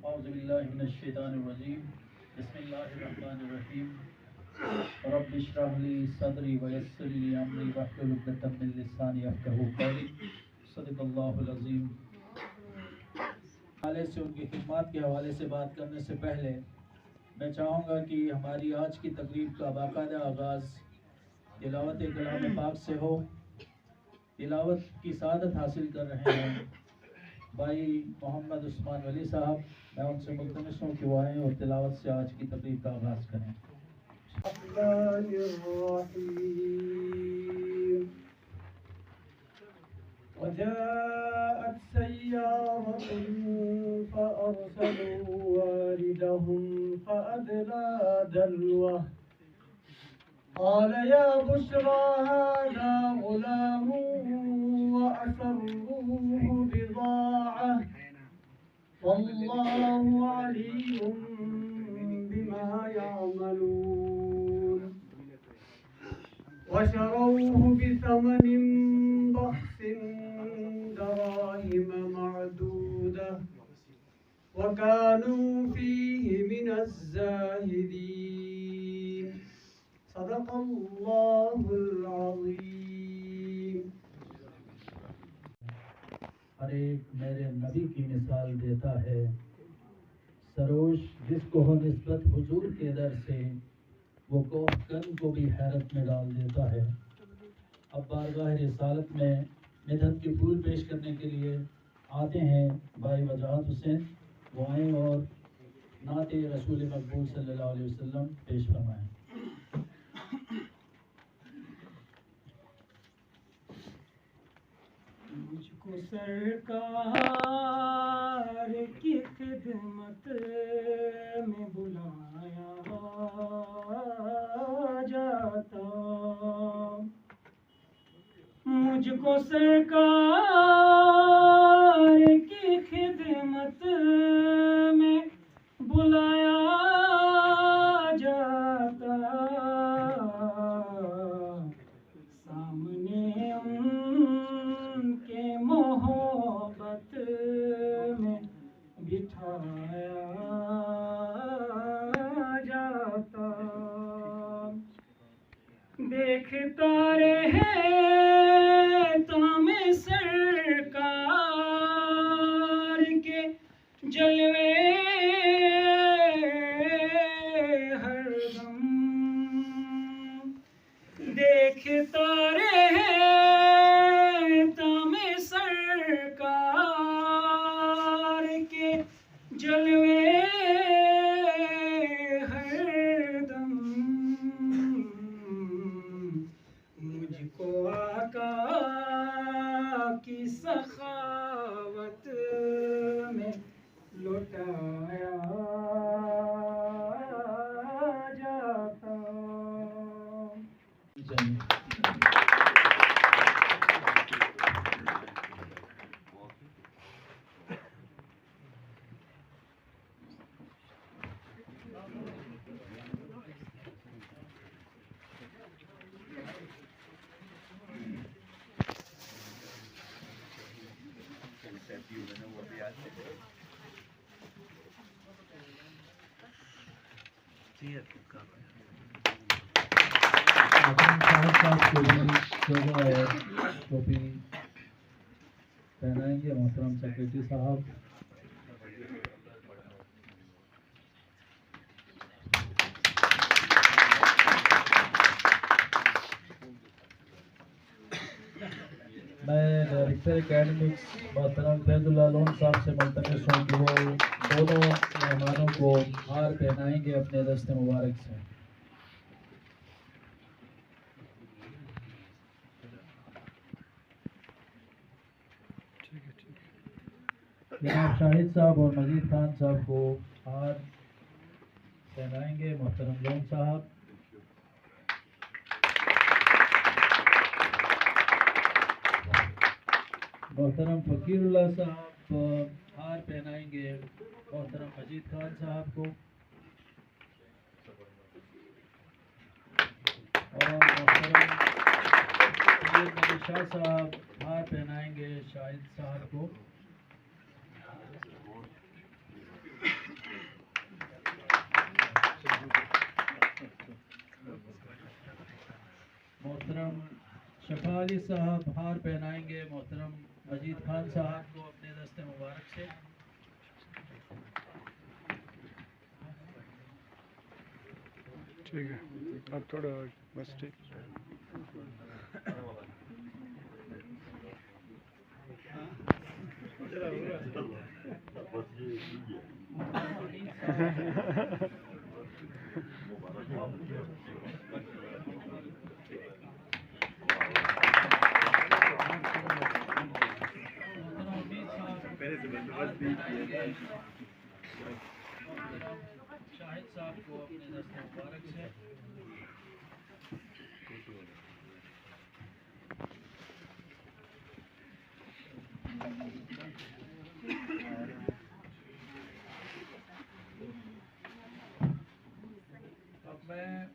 اعوذ باللہ من الشیطان الرجیم بسم اللہ الرحمن الرحیم رب اشرح لی صدری ویسر لی امری واحلل عقدۃ من لسانی یفقہوا قولی صدق اللہ العظیم۔ حوالے سے ان کی خدمات کے حوالے سے بات کرنے سے پہلے میں چاہوں گا کہ ہماری آج کی تقریب کا باقاعدہ آغاز تلاوت کلام پاک سے ہو۔ تلاوت کی سعادت حاصل کر رہے ہیں بھائی محمد عثمان ولی صاحب، میں ان سے ملتمس ہوں کہ وہ آئیں اور تلاوت سے آج کی تقریب کا آغاز کریں۔ الرحمن الرحیم وجاءت سيارة فأرسلوا واردهم فأدلى دلوه قال يا بشرى هذا غلام وأسروه بضاعة والله عليم بما يعملون وشروه بثمن بخس دراهم معدودة وكانوا فيه من الزاهدين صدق اللہ العظیم۔ ہر ایک میرے نبی کی مثال دیتا ہے، سروش جس کو ہو نسبت حضور کے در سے، وہ کوہکن کو بھی حیرت میں ڈال دیتا ہے۔ اب بارگاہ رسالت میں مدحت کے پھول پیش کرنے کے لیے آتے ہیں بھائی وجاہت حسین، وہ آئیں اور نعت رسول مقبول صلی اللہ علیہ وسلم پیش فرمائیں۔ مجھ کو سرکار کی خدمت میں بلایا جاتا، مجھ کو سرکار کی خدمت میں بلایا جاتا، سامنے ان کے محبت میں بٹھایا جاتا، دیکھتا رہے تمہیں سرکار کے جلوے ہر دم، دیکھتا رہے تمہیں سرکار کے جلوے ہر دم، مجھ کو آقا کی سخاوت میں لٹایا جاتا۔ ٹوپی پہنائیں گے محترم سیکریٹری صاحب۔ میں ڈائریکٹر اکیڈمکس محترم فیض اللہ لون صاحب سے ملتمس ہوں کہ وہ دونوں مہمانوں کو ہار پہنائیں گے اپنے دست مبارک سے۔ جناب شاہد صاحب اور مجید خان صاحب کو ہار پہنائیں گے محترم لون صاحب۔ محترم فقیر اللہ صاحب ہار پہنائیں گے محترم مجید خان صاحب کو، اور محترم شاہ صاحب ہار پہنائیں گے شاہد صاحب کو۔ والد صاحب ہار پہنائیں گے محترم مجید خان صاحب کو اپنے دست مبارک سے. ٹھیک ہے اب تھوڑا بس ٹھیک. شاہد صاحب کو اپنے دست مبارک سے. اب میں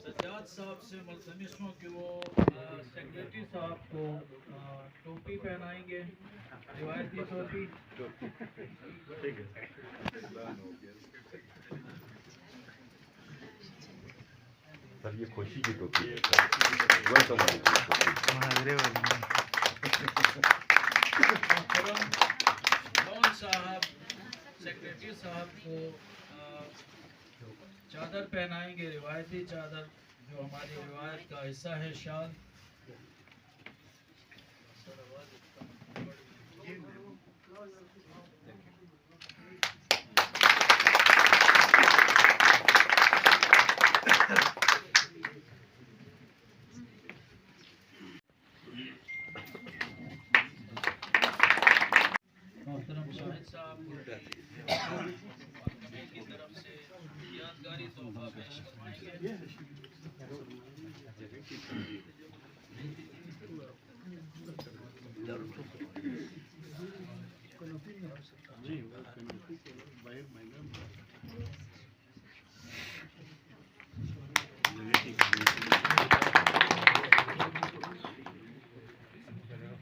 سجاد صاحب سے ملتمس ہوں کہ وہ سیکریٹری صاحب کو ٹوپی پہنائیں گے, روایتی ٹوپی. سر یہ خوشی کی ٹوپی ہے. محترم صاحب سیکریٹری صاحب کو چادر پہنائیں گے, روایتی چادر جو ہماری روایت کا حصہ ہے, شال. محترم شاہد صاحب کی طرف سے یادگاری تحفہ پیش فرمائیں گے.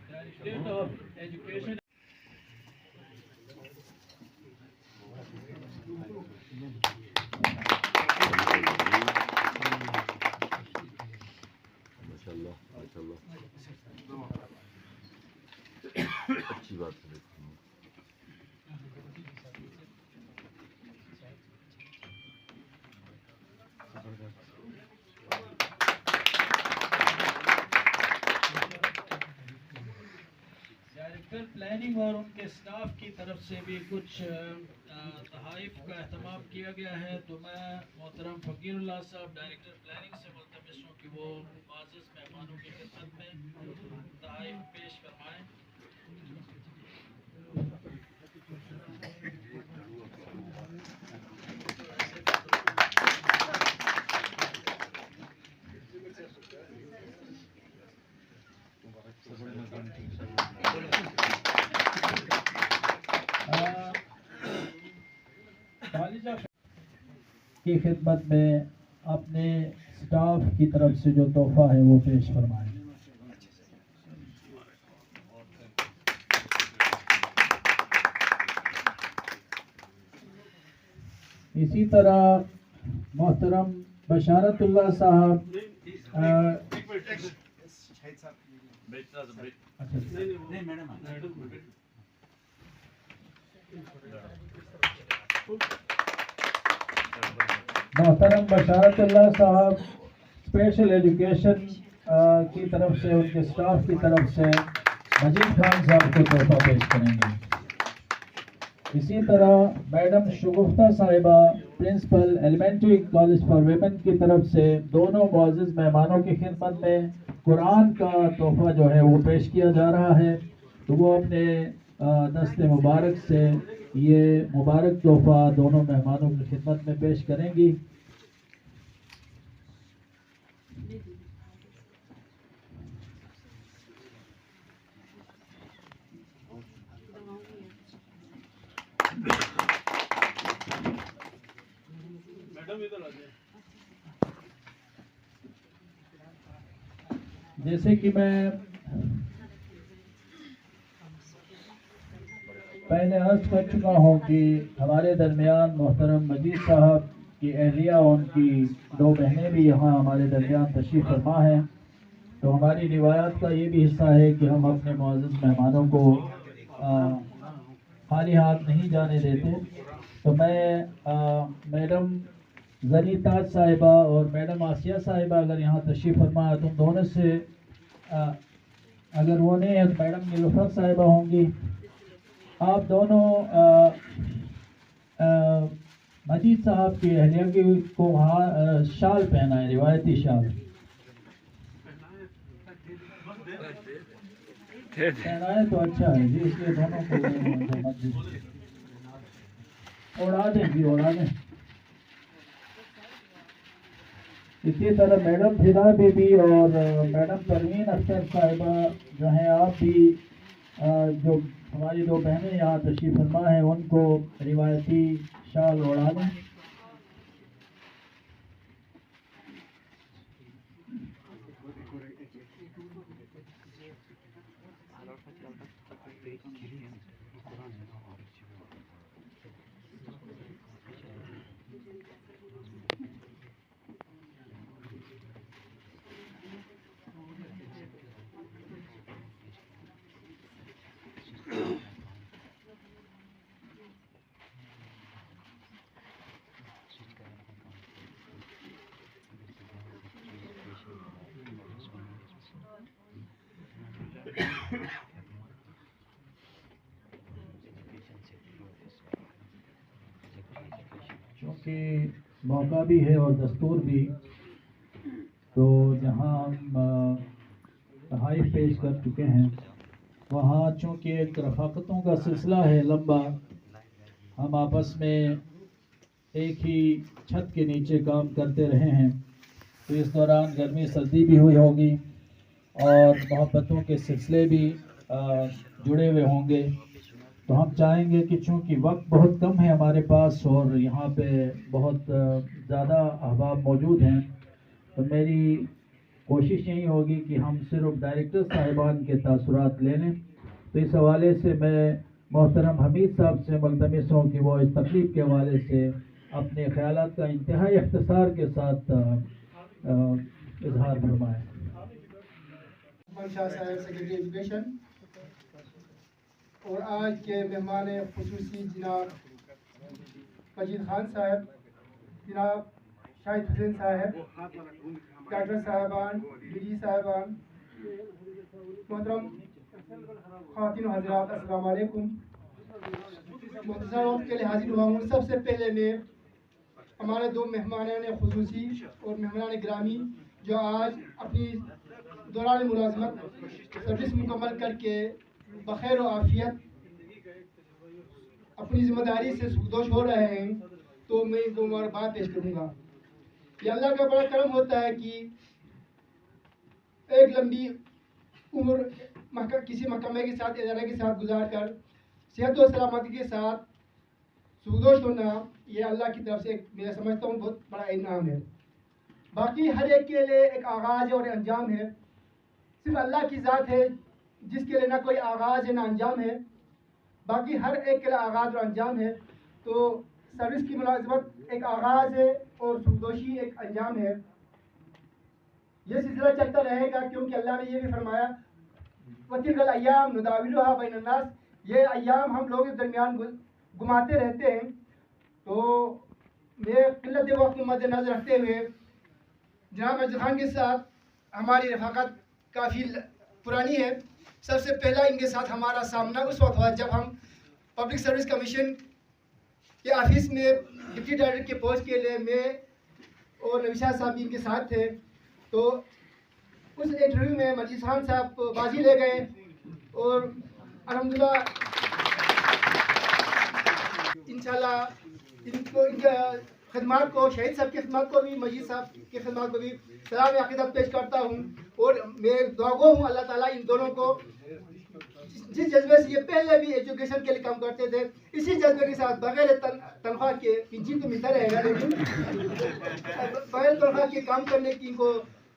ڈائریکٹریٹ آف ایجوکیشن اچھی بات ہے. ڈائریکٹر پلاننگ اور ان کے اسٹاف کی طرف سے بھی کچھ تحائف کا اہتمام کیا گیا ہے, تو میں محترم فقیر اللہ صاحب ڈائریکٹر پلاننگ سے ملتمس ہوں کہ وہ معزز مہمانوں کی خدمت میں تحائف پیش فرمائیں. کی خدمت میں اپنے اسٹاف کی طرف سے جو تحفہ ہے وہ پیش فرمائیں. اسی طرح محترم بشارت اللہ صاحب محترم بشارت اللہ صاحب اسپیشل ایجوکیشن کی طرف سے ان کے اسٹاف کی طرف سے مجید خان صاحب کو تحفہ پیش کریں گے. اسی طرح madam Shagufta sahiba principal elementary college for women کی طرف سے دونوں معزز مہمانوں کی خدمت میں قرآن کا تحفہ جو ہے وہ پیش کیا جا رہا ہے, تو وہ اپنے دست مبارک سے یہ مبارک تحفہ دونوں مہمانوں کی خدمت میں پیش کریں گی. جیسے کہ میں پہلے عرض کر چکا ہوں کہ ہمارے درمیان محترم مجید صاحب کی اہلیہ اور ان کی 2 بہنیں بھی یہاں ہمارے درمیان تشریف فرما ہیں. تو ہماری روایات کا یہ بھی حصہ ہے کہ ہم اپنے معزز مہمانوں کو خالی ہاتھ نہیں جانے دیتے. تو میں میڈم زنی تاج صاحبہ اور میڈم آسیہ صاحبہ اگر یہاں تشریف فرما ہے تو ان دونوں سے اگر وہ نہیں میڈم نیلوفر صاحبہ ہوں گی، آپ دونوں مجید صاحب کی اہلیہ کو وہاں شال پہنا ہے، روایتی شال پہنا ہے تو اچھا ہے جی، اس لیے دونوں کو اڑا دیں جی، اڑا دیں. اسی طرح میڈم فدا بی بی اور میڈم پروین اختر صاحبہ جو ہیں، آپ بھی جو ہماری 2 بہنیں یہاں تشریف فرما ہیں ان کو روایتی شال اڑا دیں. چونکہ موقع بھی ہے اور دستور بھی، تو جہاں ہم تحائف پیش کر چکے ہیں وہاں چونکہ ایک رفاقتوں کا سلسلہ ہے لمبا، ہم آپس میں ایک ہی چھت کے نیچے کام کرتے رہے ہیں، تو اس دوران گرمی سردی بھی ہوئی ہوگی اور محبتوں کے سلسلے بھی جڑے ہوئے ہوں گے. تو ہم چاہیں گے کہ چونکہ وقت بہت کم ہے ہمارے پاس اور یہاں پہ بہت زیادہ احباب موجود ہیں، تو میری کوشش یہی ہوگی کہ ہم صرف ڈائریکٹر صاحبان کے تاثرات لے لیں. تو اس حوالے سے میں محترم حمید صاحب سے ملتمس ہوں کہ وہ اس تقریب کے حوالے سے اپنے خیالات کا انتہائی اختصار کے ساتھ اظہار فرمائیں. شاہ صاحب سیکرٹری ایجوکیشن اور آج کے مہمان خصوصی جناب مجید خان صاحب، جناب شاہد حسین صاحب، ڈاکٹر صاحبان، بی صاحبان، محترم خواتین و حضرات، السلام علیکم. مختصر وقت کے لیے حاضر ہوا ہوں. سب سے پہلے میں ہمارے 2 مہمانان خصوصی اور مہمان گرامی جو آج اپنی دوران ملازمت سروس مکمل کر کے بخیر و عافیت اپنی ذمہ داری سے سودوش ہو رہے ہیں، تو میں ان کو مبارکباد پیش کروں گا. یہ اللہ کا بڑا کرم ہوتا ہے کہ ایک لمبی عمر کسی محکمے کے ساتھ، ادارے کے ساتھ گزار کر صحت و سلامتی کے ساتھ سودوش ہونا، یہ اللہ کی طرف سے میں سمجھتا ہوں بہت بڑا انعام ہے. باقی ہر ایک کے لیے ایک آغاز ہے اور انجام ہے. صرف اللہ کی ذات ہے جس کے لیے نہ کوئی آغاز ہے نہ انجام ہے. باقی ہر ایک کے لیے آغاز اور انجام ہے. تو سروس کی ملازمت ایک آغاز ہے اور سودوشی ایک انجام ہے. یہ سلسلہ چلتا رہے گا کیونکہ اللہ نے یہ بھی فرمایا وَتِلْكَ الْأَيَّامُ نُدَاوِلُهَا بَيْنَ النَّاسِ، یہ ایام ہم لوگوں کے درمیان گھماتے رہتے ہیں. تو میں قلت وقت کو مد نظر رکھتے ہوئے جناب مجید خان کے ساتھ ہماری رفاقت کافی پرانی ہے. سب سے پہلا ان کے ساتھ ہمارا سامنا اس وقت ہوا جب ہم پبلک سروس کمیشن کے آفس میں ڈپٹی ڈائریکٹر کے پوسٹ کے لیے میں اور نوشاد صاحب بھی ان کے ساتھ تھے. تو اس انٹرویو میں مجید خان صاحب بازی لے گئے اور الحمدللہ انشاءاللہ ان کے خدمات کو، شہید صاحب کی خدمات کو بھی، مجید صاحب کی خدمات کو بھی سلام عقیدت پیش کرتا ہوں. اور میں دعاگو ہوں اللہ تعالیٰ ان دونوں کو جس جذبے سے یہ پہلے بھی ایجوکیشن کے لیے کام کرتے تھے، اسی جذبے کے ساتھ بغیر تنخواہ کے، پنشن تو ملتا رہے گا لیکن بغیر تنخواہ کے کام کرنے کی ان کو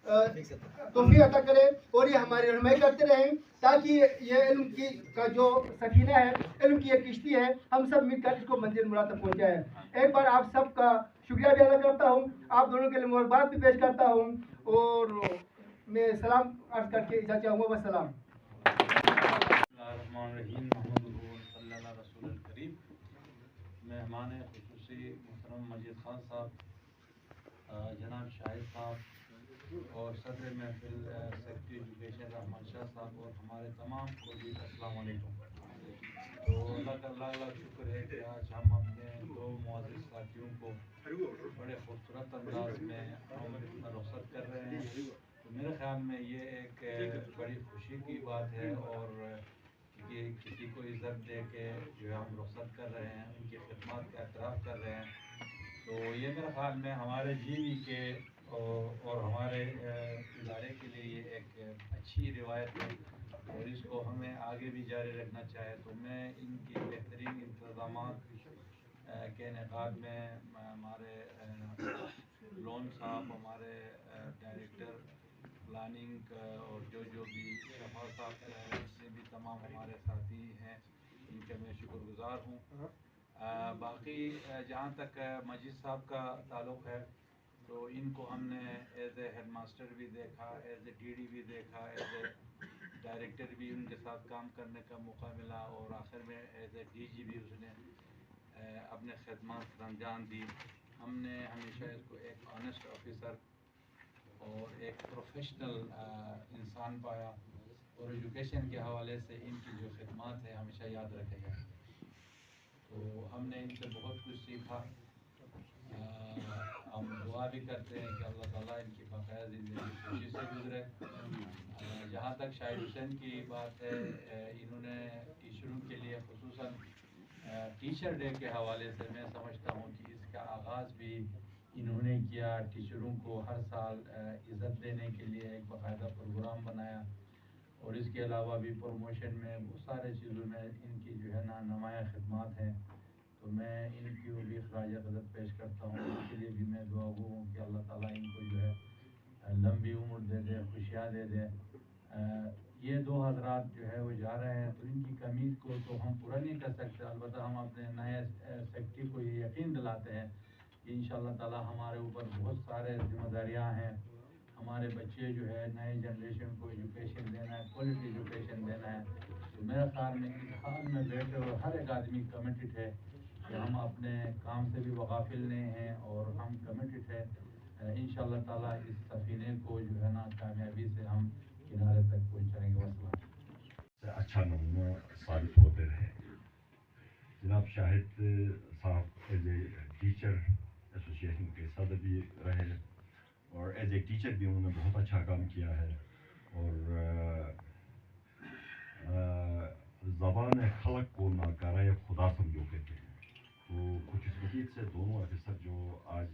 तौफीक अता करे और ये हमारी रहनुमाई करते रहें, ताकि ये इल्म की का जो सफीना है, इल्म की ये किश्ती है, हम सब मिलकर इसको मंजिल मुराद तक पहुँचाएँ। एक बार आप सबका शुक्रिया भी अदा करता हूँ, आप दोनों के लिए मुबारकबाद भी पेश करता हूँ और मैं सलाम अर्ज करके इजाज़त चाहूँगा। वस्सलाम। मेहमान खुसूसी मोहतरम मजीद खान साहब, जनाब शाहिद साहब और सदर महफिल सेक्रेटरी एजुकेशन रहमान शाह साहब और हमारे तमाम कोलीग, अस्सलाम वालेकुम। तो अल्लाह का लाख लाख शुक्र है कि आज हम अपने दो मुअज़्ज़िज़ साथियों को बड़े खूबसूरत अंदाज में हम रुख़्सत कर रहे हैं। तो मेरे ख़्याल में ये एक बड़ी खुशी की बात है और कि किसी को इज़्ज़त दे के जो है हम रुख़्सत कर रहे हैं, उनकी खिदमत का एतराफ़ कर रहे हैं। तो ये मेरे ख़्याल में हमारे जीवी के और हमारे इदारे के लिए ये एक अच्छी रिवायत है और इसको हमें आगे भी जारी रखना चाहे। तो मैं इनकी बेहतरीन इंतज़ामात के इनेकाद में हमारे लोन साहब, हमारे डायरेक्टर प्लानिंग और जो भी शफा साहब इससे भी तमाम हमारे साथी हैं, इनके मैं शुक्रगुज़ार हूँ। बाकी जहाँ तक मजीद साहब का ताल्लुक़ है, तो इनको हमने एज ए हेड मास्टर भी देखा, एज ए डीडी भी देखा, एज ए डायरेक्टर भी उनके साथ काम करने का मौका मिला और आखिर में एज ए डीजी भी उसने अपने खिदमत अंजाम दी। हमने हमेशा इसको एक ऑनेस्ट ऑफिसर और एक प्रोफेशनल इंसान पाया और एजुकेशन के हवाले से इनकी जो खिदमत है हमेशा याद रखेगा। तो हमने इनसे बहुत कुछ सीखा। हम दुआ भी करते हैं कि अल्लाह ताला इनकी बाकाया ज़िंदगी खुशी से गुजरे। जहाँ तक शाहिद हुसैन की बात है, इन्होंने टीचरों के लिए खुसूसन टीचर डे के हवाले से मैं समझता हूँ कि इसका आगाज़ भी इन्होंने किया। टीचरों को हर साल इज़्ज़त देने के लिए एक बाकायदा प्रोग्राम बनाया और इसके अलावा भी प्रमोशन में बहुत सारे चीज़ों में इनकी जो है ना नुमाया खिदमत हैं। तो मैं इनकी भी खराज अक़ीदत पेश करता हूँ। इसके लिए भी मैं दुआ गो हूँ कि अल्लाह ताला इनको जो है लंबी उम्र दे दे, खुशियाँ दे दे। ये दो हज़रात जो है वो जा रहे हैं, तो इनकी कमी को तो हम पूरा नहीं कर सकते। अलबत्ता हम अपने नए सेक्रेटरी को ये यकीन दिलाते हैं कि इंशाअल्लाह ताला हमारे ऊपर बहुत सारे जिम्मेदारियाँ हैं। हमारे बच्चे जो है नए जनरेशन को एजुकेशन देना है, क्वालिटी एजुकेशन देना है। तो मेरे ख्याल में इस हाल में बैठे हुए हर एक आदमी कमिटेड है कि हम अपने काम से भी वाक़िफ़ नहीं हैं और हम कमिटेड है इंशाअल्लाह ताला इस सफ़ीने को जो है ना कामयाबी से हम किनारे तक पहुँचाएंगे। वस्सलाम। अच्छा नमूना साबित होते रहे। जनाब शाहिद साहब एज ए टीचर एसोसिएशन के सदर भी रहे और एज ए टीचर भी उन्होंने बहुत अच्छा काम किया है और ज़बान खलक को नाकारा खुदा समझो कहते हैं। तो खुशकिस्मती से दोनों ऑफिसर जो आज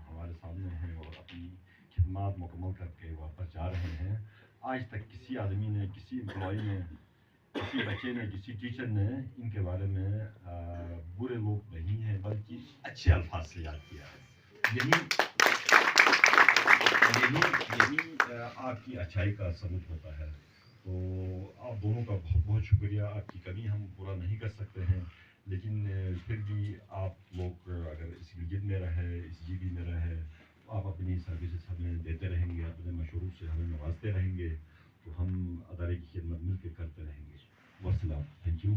हमारे सामने हैं और अपनी खिदमत मुकम्मल करके वापस जा रहे हैं, आज तक किसी आदमी ने, किसी एम्प्लॉई ने, किसी बच्चे ने, किसी टीचर ने इनके बारे में बुरे लोग नहीं हैं बल्कि अच्छे अल्फाज से याद किया है। यही आपकी अच्छाई का सबूत होता है। तो आप दोनों का बहुत बहुत शुक्रिया। आपकी कमी हम पूरा नहीं कर सकते हैं, लेकिन फिर भी आप लोग अगर इस गिल्ड में रहे, इस जीबी में रहे, तो आप अपनी सर्विसेज हमें देते रहेंगे, अपने मशरूफ से हमें नवाजते रहेंगे, तो हम अदारे की खिदमत मिल के करते रहेंगे। वस्सलाम, थैंक यू।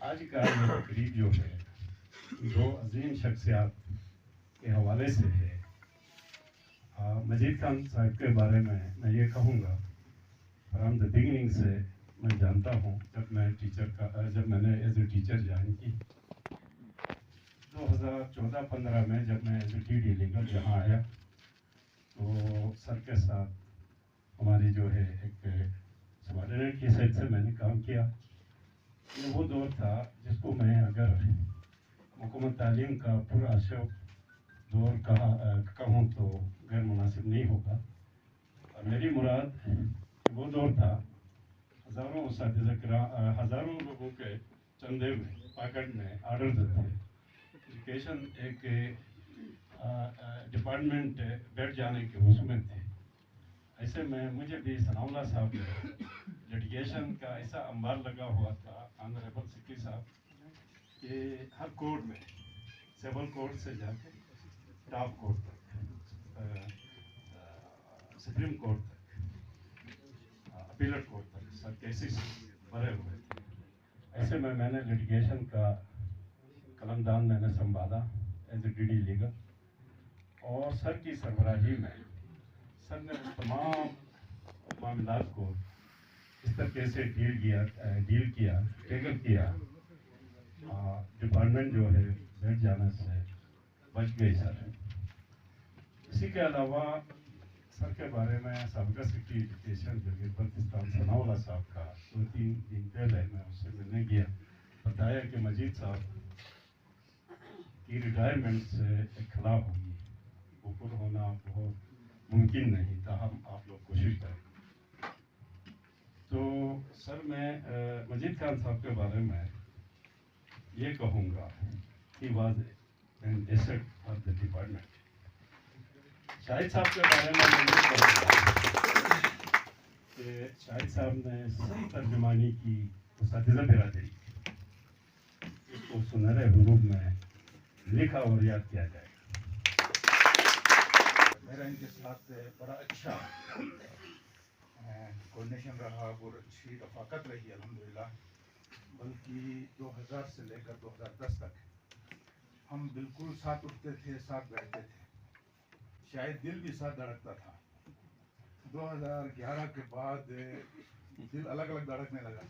आज का ये तकरीब जो है दो अजीम शख्सियात के हवाले से है। मजीद खान साहब के बारे में मैं ये कहूँगा, फ्रॉम द बिगिनिंग से मैं जानता हूँ। जब मैंने एज ए टीचर ज्वाइन की 2014-15 में, जब मैं एज ए टीडी लीगल यहाँ आया, तो सर के साथ हमारी जो है एक सबॉर्डिनेट की साइड से मैंने काम किया। ये वो दौर था जिसको मैं अगर हुकूमत तालीम का पूरा शौक दौर कहूँ तो गैर मुनासिब नहीं होगा। और मेरी मुराद वो दौर था हज़ारों हज़ारों लोगों के चंदे में, पॉकेट में ऑर्डर थे। एजुकेशन एक डिपार्टमेंट बैठ जाने के उसमें थे। ऐसे में मुझे भी सनाउल्लाह साहब ने लिटिगेशन का ऐसा अंबार लगा हुआ था ऑनरेबल सिक्की साहब कि हर कोर्ट में सिविल कोर्ट से जाके टॉप कोर्ट तक, सुप्रीम कोर्ट तक, अपीलेट कोर्ट तक सब केसेस भरे हुए थे। ऐसे में मैंने लिटिगेशन का कलमदान मैंने संभाला एज ए डी लीगल, और सर की सरबराही में सर ने उस तमाम मामलात को इस तरीके से डील किया टैकल किया, डिपार्टमेंट जो है बैठ जाने से बच गई सर। इसी के अलावा सर के बारे में सबका सेक्रेटरी एजुकेशन बल्तिस्तान सनाउल्लाह साहब का 2-3 दिन पहले मैं उससे मिलने गया, बताया कि मजीद साहब की रिटायरमेंट से एक खला होगी, ऊपर होना बहुत मुमकिन नहीं था, हम आप लोग कोशिश करें। तो सर मैं मजीद खान साहब के बारे में ये कहूँगा कि was an asset of the department. Shahid साहब के बारे में मैं ये कहूँगा कि शाहिद साहब ने सही तर्जुमानी की उस्तादिज़ा बिरादरी, इसको सुनहरे हुरूफ में लिखा और याद किया जाएगा। मेरा इनके साथ बड़ा अच्छा कोऑर्डिनेशन रहा और अच्छी रफाकत रही अल्हम्दुलिल्लाह। बल्कि 2000 से लेकर 2010 तक हम बिल्कुल साथ उठते थे, साथ बैठते थे, शायद दिल भी साथ धड़कता था। 2011 के बाद दिल अलग अलग धड़कने लगा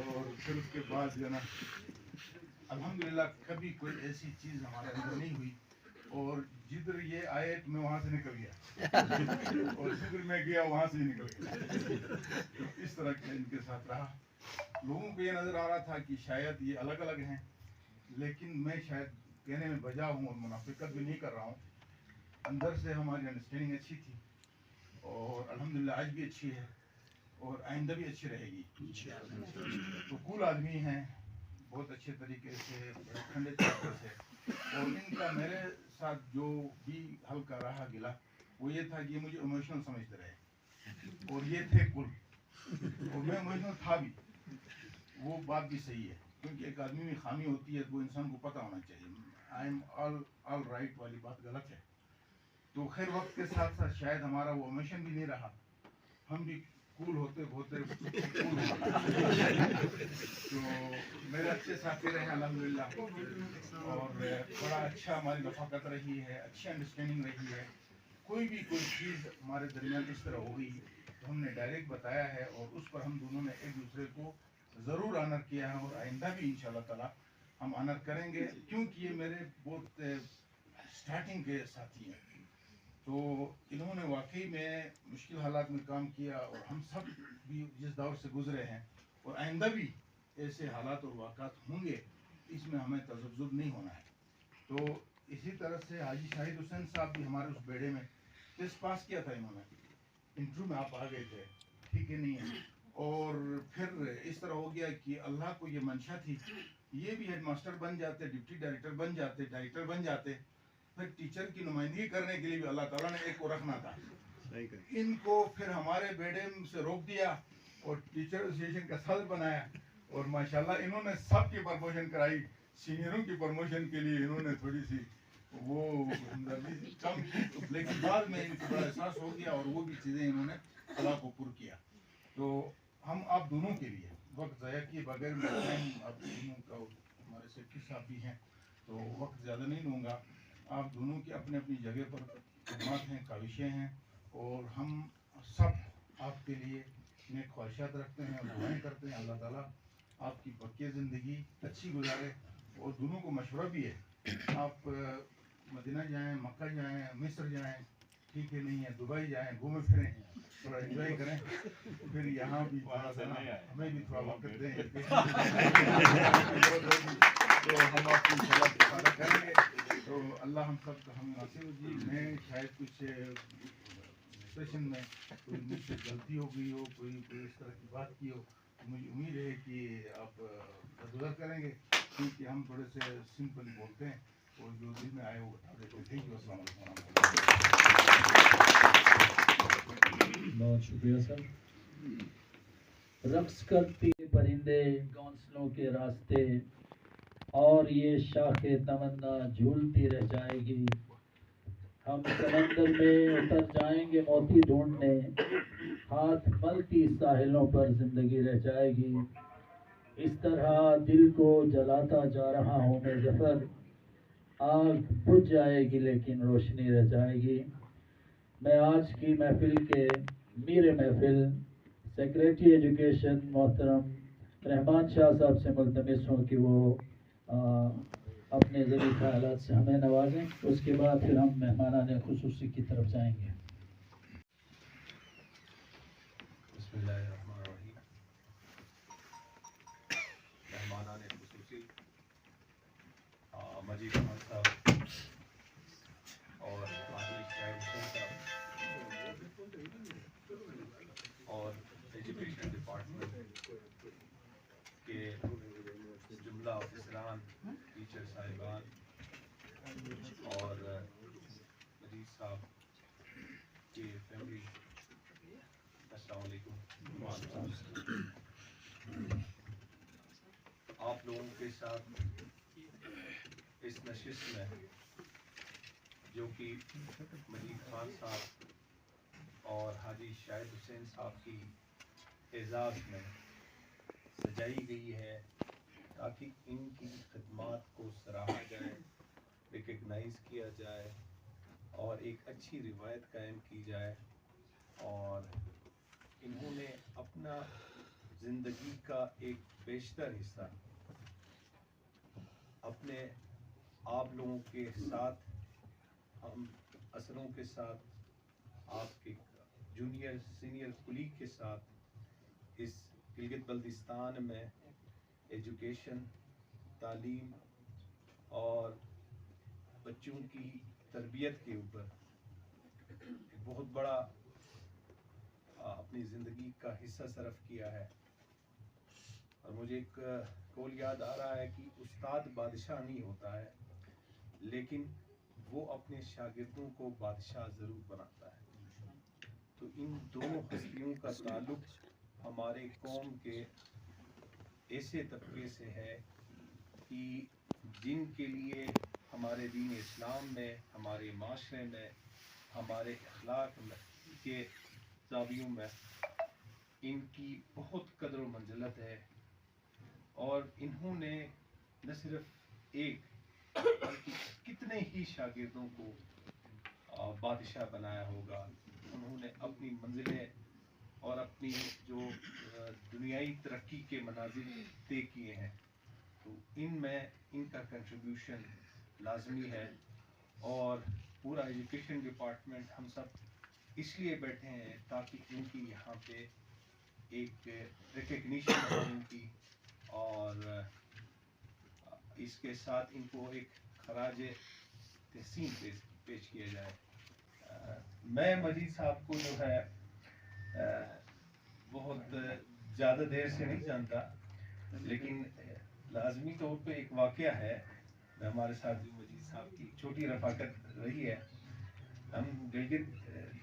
और फिर उसके बाद जो ना अल्हम्दुलिल्लाह कभी कोई ऐसी चीज़ हमारे अंदर नहीं हुई, और जिधर ये आए मैं वहाँ से निकल गया और जिधर मैं गया वहाँ से ही निकल गया। तो इस तरह के इनके साथ रहा। लोगों को ये नज़र आ रहा था कि शायद ये अलग अलग हैं, लेकिन मैं शायद कहने में बजा हूँ और मुनाफिकत भी नहीं कर रहा हूँ। अंदर से हमारी अंडरस्टैंडिंग अच्छी थी और अल्हम्दुलिल्लाह आज भी अच्छी है और आइंदा भी अच्छी रहेगी। तो कूल आदमी हैं, बहुत अच्छे तरीके से, बड़े ठंडे तरीके से, और इनका मेरे साथ जो भी हल्का रहा गिला वो ये था कि ये मुझे इमोशनल समझते रहे और ये थे कुल, और मैं इमोशनल था भी। वो बात भी सही है, क्योंकि एक आदमी में खामी होती है तो वो इंसान को पता होना चाहिए। आई एम ऑल राइट वाली बात गलत है। तो खैर वक्त के साथ साथ शायद हमारा वो इमोशन भी नहीं रहा, हम भी कूल होते होते कूल हो तो मेरे अच्छे साथी रहे अल्हम्दुलिल्लाह, और बड़ा अच्छा हमारी रफाकत रही है, अच्छी अंडरस्टैंडिंग रही है। कोई भी कोई चीज़ हमारे दरमियान इस तरह हो गई तो हमने डायरेक्ट बताया है और उस पर हम दोनों ने एक दूसरे को ज़रूर ऑनर किया है और आइंदा भी इंशाल्लाह ताला हम ऑनर करेंगे, क्योंकि ये मेरे बहुत स्टार्टिंग के साथी हैं। तो इन्होंने वाकई में मुश्किल हालात में काम किया और हम सब भी जिस दौर से गुजरे हैं और आइंदा भी ऐसे हालात और वाक़ात होंगे, इसमें हमें तज़ब्ज़ुब नहीं होना है। तो इसी तरह से हाजी शाहिद हुसैन साहब भी हमारे उस बेड़े में टेस्ट पास किया था, इन्होंने इंटरव्यू में आप आ गए थे, ठीक है नहीं है, और फिर इस तरह हो गया कि अल्लाह को ये मंशा थी, ये भी हेड मास्टर बन जाते, डिप्टी डायरेक्टर बन जाते, डायरेक्टर बन जाते, फिर टीचर की नुमाइंदगी करने के लिए भी अल्लाह ताला ने एक को रखना था। इनको फिर हमारे बेड़े से रोक दिया और टीचर एसोसिएशन का सदर बनाया, और माशाल्लाह इन्होंने सबकी प्रमोशन कराई। सीनियरों की प्रमोशन के लिए इन्होंने थोड़ी सी वो हमदर्दी कम की, लेकिन बाद में इनको बड़ा एहसास हो गया और वो भी चीज़ें इन्होंने अल्लाह को पुर किया। तो हम आप दोनों के लिए वक्त ज़ाया किए बगैर मैं आप दोनों का, हमारे सेक्रेटरी साहब भी हैं तो वक्त ज़्यादा नहीं लूँगा। आप दोनों की अपनी अपनी जगह पर खिदमत हैं, काविशें हैं, और हम सब आपके लिए नेक ख्वाहिशात रखते हैं और दुआएं करते हैं। अल्लाह ताला आपकी पक्की ज़िंदगी अच्छी गुजारे, और दोनों को मशवरा भी है, आप मदीना जाएं, मक्का जाएं, मिस्र जाएं, ठीक है नहीं है, दुबई जाएं, घूमें फिरें, थोड़ा एंजॉय करें, फिर यहाँ भी हमें भी थोड़ा वक्त दें तो हम आपकी इंशाअल्लाह करेंगे। तो अल्लाह हम सब का हमें नासिब जी। मैं शायद कुछ सेशन में कोई मुझसे गलती हो गई हो, कोई इस तरह की बात की हो, तो मुझे उम्मीद है कि आप दरगुजर करेंगे, क्योंकि हम थोड़े से सिंपल बोलते हैं। और जो दिल में आए वो बता देते थे कि अस्सलाम वालेकुम वरहमतुल्लाह। बहुत शुक्रिया सर। रक्स करती परिंदे घोंसलों के रास्ते और ये शाखे तमन्ना झूलती रह जाएगी। हम समंदर में उतर जाएंगे मोती ढूंढने, हाथ मलती साहिलों पर जिंदगी रह जाएगी। इस तरह दिल को जलाता जा रहा हूँ मैं ज़फर, आग बुझ जाएगी लेकिन रोशनी रह जाएगी। मैं आज की महफिल के मीर महफिल सेक्रेटरी एजुकेशन मोहतरम रहमान शाह साहब से मुल्तमिस हूँ कि वो अपने ज़रूरी ख्यालात से हमें नवाजें। उसके बाद फिर हम मेहमानाने खुसूसी की तरफ जाएंगे। बिस्मिल्लाहिर्रहमानिर्रहीम। मेहमानाने खुसूसी मजीद खान साहब और आदिल शाहिद हुसैन साहब और एजुकेशन डिपार्टमेंट के जुमला ऑफिसरान, टीचर साहिबान और मजीद साहब के फैमिली, अस्सलाम वालेकुम। आप लोगों के साथ इस नशिस्त में जो कि मजीद खान साहब और हाजी शाहिद हुसैन साहब की एजाज़ में सजाई गई है ताकि इनकी खिदमात को सराहा जाए, रिकग्नाइज़ किया जाए और एक अच्छी रिवायत कायम की जाए। और इन्होंने अपना ज़िंदगी का एक बेशतर हिस्सा अपने आप लोगों के साथ, हम असरों के साथ, आपके जूनियर सीनियर कुलीग के साथ इस गिलगित बल्तिस्तान में एजुकेशन, तालीम और बच्चों की तरबियत के ऊपर एक बहुत बड़ा अपनी ज़िंदगी का हिस्सा सर्फ किया है। और मुझे एक कौल याद आ रहा है कि उस्ताद बादशाह नहीं होता है, लेकिन वो अपने शागिर्दों को बादशाह ज़रूर बनाता है। तो इन दोनों हस्तियों का ताल्लुक़ हमारे कौम के ऐसे तबके से है कि जिनके लिए हमारे दीन इस्लाम में, हमारे माशरे में, हमारे अखलाक में के ज़ावियों में इनकी बहुत कदर व मंजिलत है। और इन्होंने न सिर्फ एक बल्कि कितने ही शागिर्दों को बादशाह बनाया होगा। उन्होंने अपनी मंजिलें और अपनी जो दुनियाई तरक्की के मनाजिल तय किए हैं, तो इनमें इनका कंट्रीब्यूशन लाजमी है। और पूरा एजुकेशन डिपार्टमेंट हम सब इसलिए बैठे हैं ताकि इनकी यहाँ पे एक रिकग्निशन हो इनकी, और इसके साथ इनको एक खराज तहसीन पेश किया जाए। मैं मजीद साहब को जो है बहुत ज़्यादा देर से नहीं जानता, लेकिन लाजमी तौर पे एक वाक़या है हमारे साथ जो मजीद साहब की छोटी रफ़ाकत रही है। हम गिलगित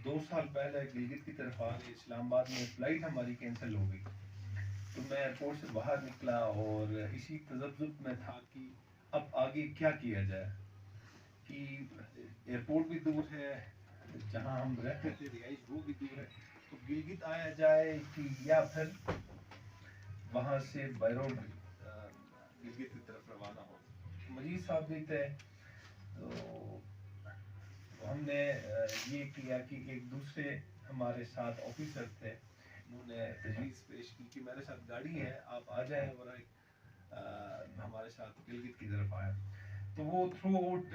2 साल पहले गिलगित की तरफ आ गए, इस्लामाबाद में फ़्लाइट हमारी कैंसिल हो गई, तो मैं एयरपोर्ट से बाहर निकला और इसी तज़ब्ज़ुब में था कि अब आगे क्या किया जाए, कि एयरपोर्ट भी दूर है, जहाँ हम रहते थे रिहाइश वो भी दूर है, तो गिलगित आया जाए कि या फिर वहाँ से बायरोड गिलगित की तरफ रवाना हो। मजीद साहब भी थे, तो हमने ये किया कि एक दूसरे हमारे साथ ऑफिसर थे, उन्होंने तजवीज़ पेश की कि मेरे साथ गाड़ी है, आप आ जाएं और हमारे साथ गिलगित की तरफ आए। तो वो थ्रू आउट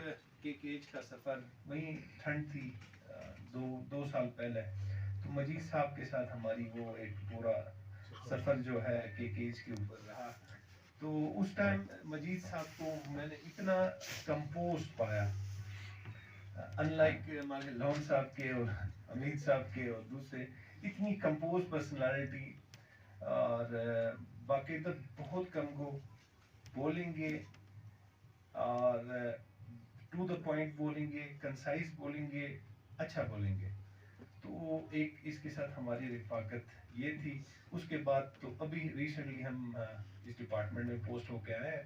केकेज का सफ़र, वहीं ठंड थी, दो साल पहले, तो मजीद साहब के साथ हमारी वो एक पूरा सफ़र जो है केकेज के ऊपर रहा। तो उस टाइम मजीद साहब को मैंने इतना कंपोज पाया, अनलाइक हमारे लॉन साहब के और अमीर साहब के और दूसरे, इतनी कंपोज पर्सनालिटी, और बाकायदा बहुत कम को बोलेंगे और ٹو دا پوائنٹ بولیں گے, کنسائز بولیں گے, اچھا بولیں گے. تو ایک اس کے ساتھ ہماری رفاقت یہ تھی. اس کے بعد تو ابھی ریسنٹلی ہم اس ڈپارٹمنٹ میں پوسٹ ہو کے آئے ہیں.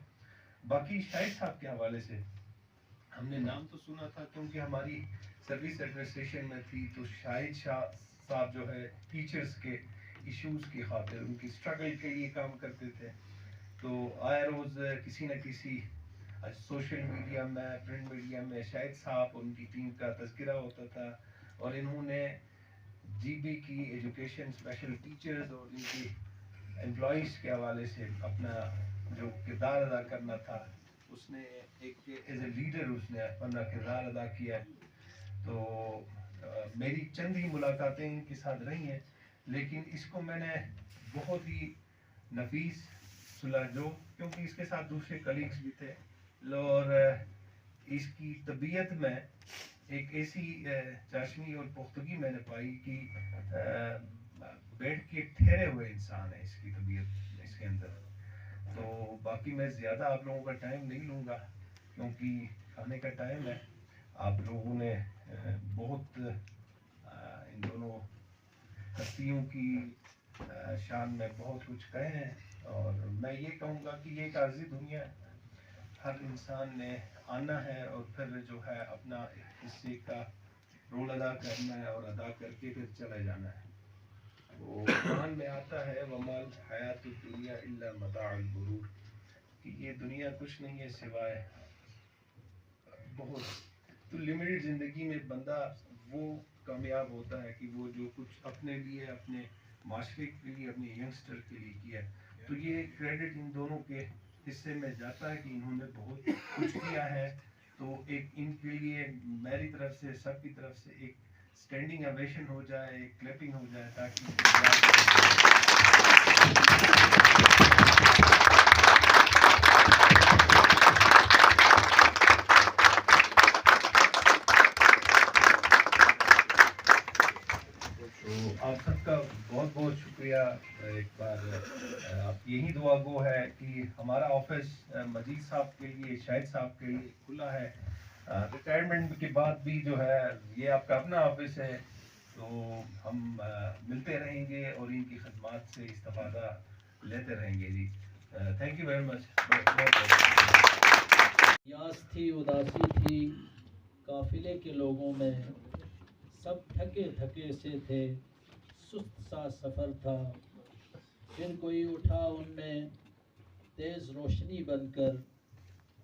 باقی شاہد صاحب کے حوالے سے ہم نے نام تو سنا تھا کیونکہ ہماری سروس ایڈمنسٹریشن میں تھی, تو شاہد شاہ صاحب جو ہے ٹیچرز کے ایشوز کی خاطر ان کی اسٹرگل کے لیے کام کرتے تھے. تو آئے روز کسی نہ کسی سوشل میڈیا میں, پرنٹ میڈیا میں شاہد صاحب اور ان کی ٹیم کا تذکرہ ہوتا تھا, اور انہوں نے جی بی کی ایجوکیشن اسپیشل ٹیچرز اور ان کی امپلائیز کے حوالے سے اپنا جو کردار ادا کرنا تھا اس نے ایک ایز اے لیڈر اس نے اپنا کردار ادا کیا. تو میری چند ہی ملاقاتیں ان کے ساتھ رہی ہیں, لیکن اس کو میں نے بہت ہی نفیس سلجھو, کیونکہ اس کے ساتھ دوسرے کلیگس بھی تھے, اور اس کی طبیعت میں ایک ایسی چاشنی اور پختگی میں نے پائی کہ بیٹھ کے ٹھہرے ہوئے انسان ہے اس کی طبیعت اس کے اندر. تو باقی میں زیادہ آپ لوگوں کا ٹائم نہیں لوں گا کیونکہ کھانے کا ٹائم ہے. آپ لوگوں نے بہت ان دونوں ہستیوں کی شان میں بہت کچھ کہے ہیں, اور میں یہ کہوں گا کہ یہ ایک عارضی دنیا ہے. ہر انسان نے آنا ہے اور پھر جو ہے اپنا حصے کا رول ادا کرنا ہے اور ادا کر کے پھر چلے جانا ہے. وہ قرآن میں آتا ہے وَمَا الْحَيَاةُ الدُّنْيَا إِلَّا مَتَاعُ الْغُرُورِ, کہ یہ دنیا کچھ نہیں ہے سوائے بہت. تو لمیٹڈ زندگی میں بندہ وہ کامیاب ہوتا ہے کہ وہ جو کچھ اپنے لیے, اپنے معاشرے کے لیے, اپنے ینگسٹر کے لیے کیا. تو یہ کریڈٹ ان دونوں کے حصے میں جاتا ہے کہ انہوں نے بہت کچھ کیا ہے. تو ایک ان کے لیے میری طرف سے, سب کی طرف سے ایک اسٹینڈنگ اویشن ہو جائے, ایک کلیپنگ ہو جائے تاکہ آپ سب کا بہت بہت شکریہ. ایک بار آپ یہی دعا گو ہے کہ ہمارا آفس مجید صاحب کے لیے, شاہد صاحب کے لیے کھلا ہے. ریٹائرمنٹ کے بعد بھی جو ہے یہ آپ کا اپنا آفس ہے, تو ہم ملتے رہیں گے اور ان کی خدمات سے استفادہ لیتے رہیں گے. جی تھینک یو ویری مچ. یاس تھی, اداسی تھی قافلے کے لوگوں میں, سب تھکے تھکے سے تھے, سست سا سفر تھا. پھر کوئی اٹھا ان میں تیز روشنی بن کر,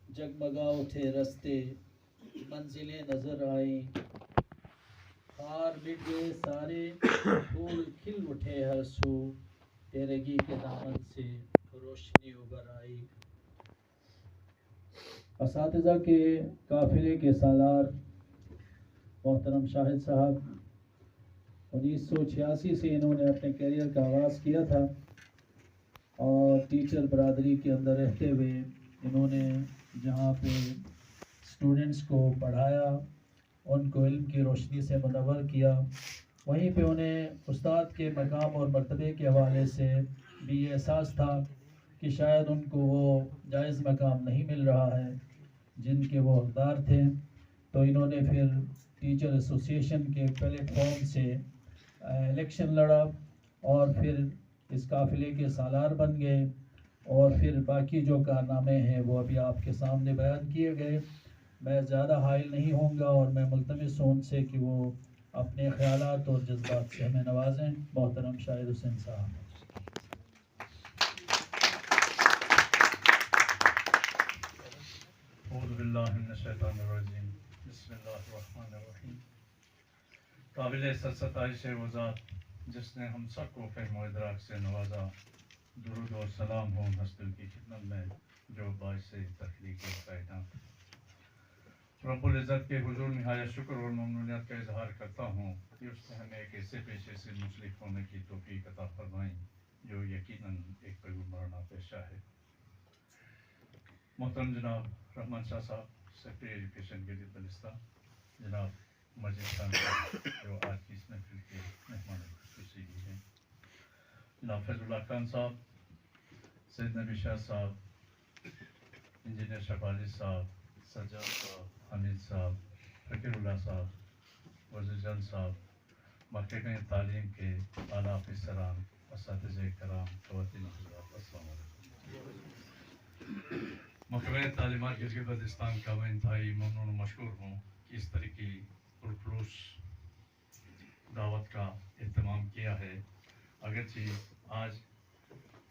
جگمگا اٹھے رستے, منزلیں نظر آئیں, خار مٹ گئے سارے, پھول کھل اٹھے ہر سو, تیرگی کے دامن سے روشنی ابھر آئی. اساتذہ کے قافلے کے سالار محترم شاہد صاحب 1986 سے انہوں نے اپنے کیریئر کا آغاز کیا تھا, اور ٹیچر برادری کے اندر رہتے ہوئے انہوں نے جہاں پہ اسٹوڈنٹس کو پڑھایا, ان کو علم کی روشنی سے منور کیا, وہیں پہ انہیں استاد کے مقام اور مرتبے کے حوالے سے بھی یہ احساس تھا کہ شاید ان کو وہ جائز مقام نہیں مل رہا ہے جن کے وہ حقدار تھے. تو انہوں نے پھر ٹیچر ایسوسیشن کے پلیٹ فارم سے الیکشن لڑا, اور پھر اس قافلے کے سالار بن گئے, اور پھر باقی جو کارنامے ہیں وہ ابھی آپ کے سامنے بیان کیے گئے. میں زیادہ حائل نہیں ہوں گا, اور میں ملتمس ہوں ان سے کہ وہ اپنے خیالات اور جذبات سے ہمیں نوازیں. محترم شاہد حسین صاحب. اعوذ باللہ من الشیطان الرجیم. بسم اللہ الرحمن الرحیم. قابل ستائش وہ ذات جس نے ہم سب کو فہم و ادراک سے نوازا. درود و سلام ہو نسل کی خدمت میں جو باعث تخلیق کائنات. رب العزت کے حضور نہایت شکر اور ممنونیت کا اظہار کرتا ہوں کہ اس نے ہمیں ایک ایسے پیشے سے منسلک ہونے کی توفیق عطا فرمائی جو یقیناً ایک پیغمبرانہ پیشہ ہے. محترم جناب رحمان شاہ صاحب, سیکرٹری ایجوکیشن کے بلستہ, جناب مجید خان صاحب جو آج کی اس محفل کے مہمان خصوصی بھی ہیں, جناب فیض اللہ خان صاحب, سید نبی شاہ صاحب, انجینئر شفالی صاحب, سجاد صاحب، حمید صاحب، فقیر اللہ صاحب، وزیر جان صاحب، محکمہ تعلیم کے اعلیٰ افسران، اساتذہ کرام، خواتین حضرات، السلام علیکم۔ محکمہ تعلیمات گلگت بلتستان کا میں انتہائی ممنون و مشکور ہوں کہ اس طرح کی پرخلوص دعوت کا اہتمام کیا ہے۔ اگرچہ آج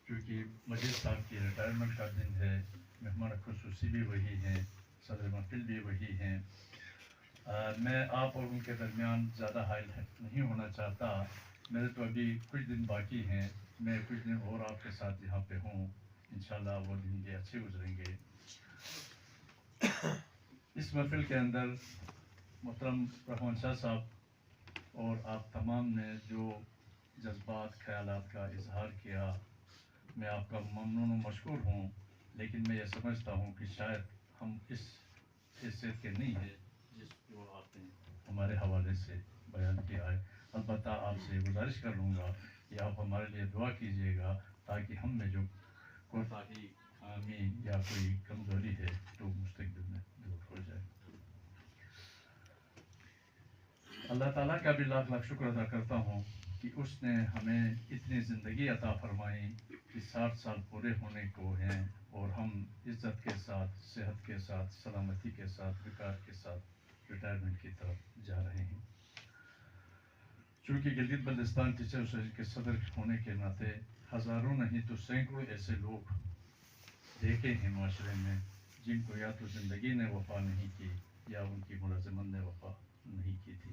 چونکہ مجید صاحب کی ریٹائرمنٹ کا دن ہے، مہمان خصوصی بھی وہی ہیں، صدر محفل بھی وہی ہیں، میں آپ اور ان کے درمیان زیادہ حائل نہیں ہونا چاہتا۔ میرے تو ابھی کچھ دن باقی ہیں، میں کچھ دن اور آپ کے ساتھ یہاں پہ ہوں، انشاءاللہ وہ دن بھی اچھے گزریں گے۔ اس محفل کے اندر محترم رحمان شاہ صاحب اور آپ تمام نے جو جذبات خیالات کا اظہار کیا، میں آپ کا ممنون و مشکور ہوں، لیکن میں یہ سمجھتا ہوں کہ شاید ہم اس حیثیت کے نہیں ہیں جس جو آپ نے ہمارے حوالے سے بیان کیا ہے۔ البتہ آپ سے گزارش کر لوں گا کہ آپ ہمارے لیے دعا کیجیے گا تاکہ ہم میں جو کوتاہی، خامی یا کوئی کمزوری ہے تو مستقبل میں دور ہو جائے۔ اللہ تعالیٰ کا بھی لاکھ لاکھ شکر ادا کرتا ہوں کہ اس نے ہمیں اتنی زندگی عطا فرمائی کہ 60 سال پورے ہونے کو ہیں اور ہم عزت کے ساتھ، صحت کے ساتھ، سلامتی کے ساتھ، وقار کے ساتھ ریٹائرمنٹ کی طرف جا رہے ہیں۔ چونکہ گلگت بلتستان ٹیچر ایسوسی کے صدر ہونے کے ناطے ہزاروں نہیں تو سینکڑوں ایسے لوگ دیکھے ہیں معاشرے میں جن کو یا تو زندگی نے وفا نہیں کی یا ان کی ملازمت نے وفا نہیں کی تھی۔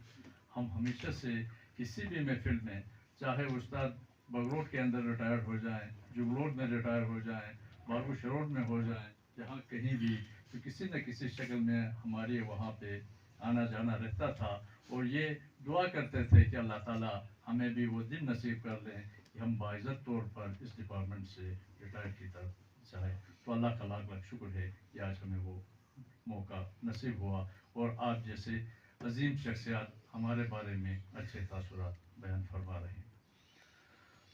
ہم ہمیشہ سے کسی بھی محفل میں، چاہے استاد بگروٹ کے اندر ریٹائر ہو جائیں، جگلوٹ میں ریٹائر ہو جائیں، بارگو شروٹ میں ہو جائیں، جہاں کہیں بھی، تو کسی نہ کسی شکل میں ہمارے وہاں پہ آنا جانا رہتا تھا، اور یہ دعا کرتے تھے کہ اللہ تعالیٰ ہمیں بھی وہ دن نصیب کر لیں کہ ہم باعزت طور پر اس ڈپارٹمنٹ سے ریٹائر کی طرف جائیں۔ تو اللہ کا لاکھ لاکھ شکر ہے کہ آج ہمیں وہ موقع نصیب ہوا، اور آپ جیسے عظیم شخصیات ہمارے بارے میں اچھے تاثرات بیان فرما رہے ہیں۔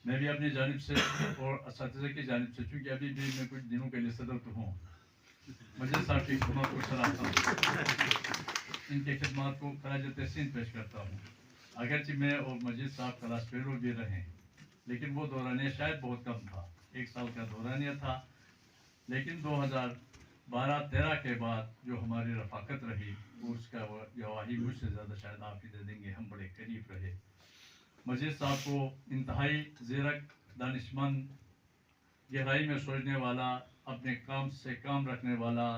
میں بھی اپنی جانب سے اور اساتذہ کی جانب سے، چونکہ ابھی بھی میں کچھ دنوں کے لیے صدر تو ہوں، مجید صاحب کی خدمات کو سراہتا ہوں، ان کی خدمات کو خراج تحسین پیش کرتا ہوں۔ اگرچہ میں اور مجید صاحب کلاس فیلو بھی رہے، لیکن وہ دورانیہ شاید بہت کم تھا، 1 سال کا دورانیہ تھا، لیکن 2012-13 کے بعد جو ہماری رفاقت رہی، اس کا گواہی مجھ سے زیادہ شاید آپ ہی دے دیں گے، ہم بڑے قریب رہے۔ مجید صاحب کو انتہائی زیرک، دانشمند، گہرائی میں سوچنے والا، اپنے کام سے کام رکھنے والا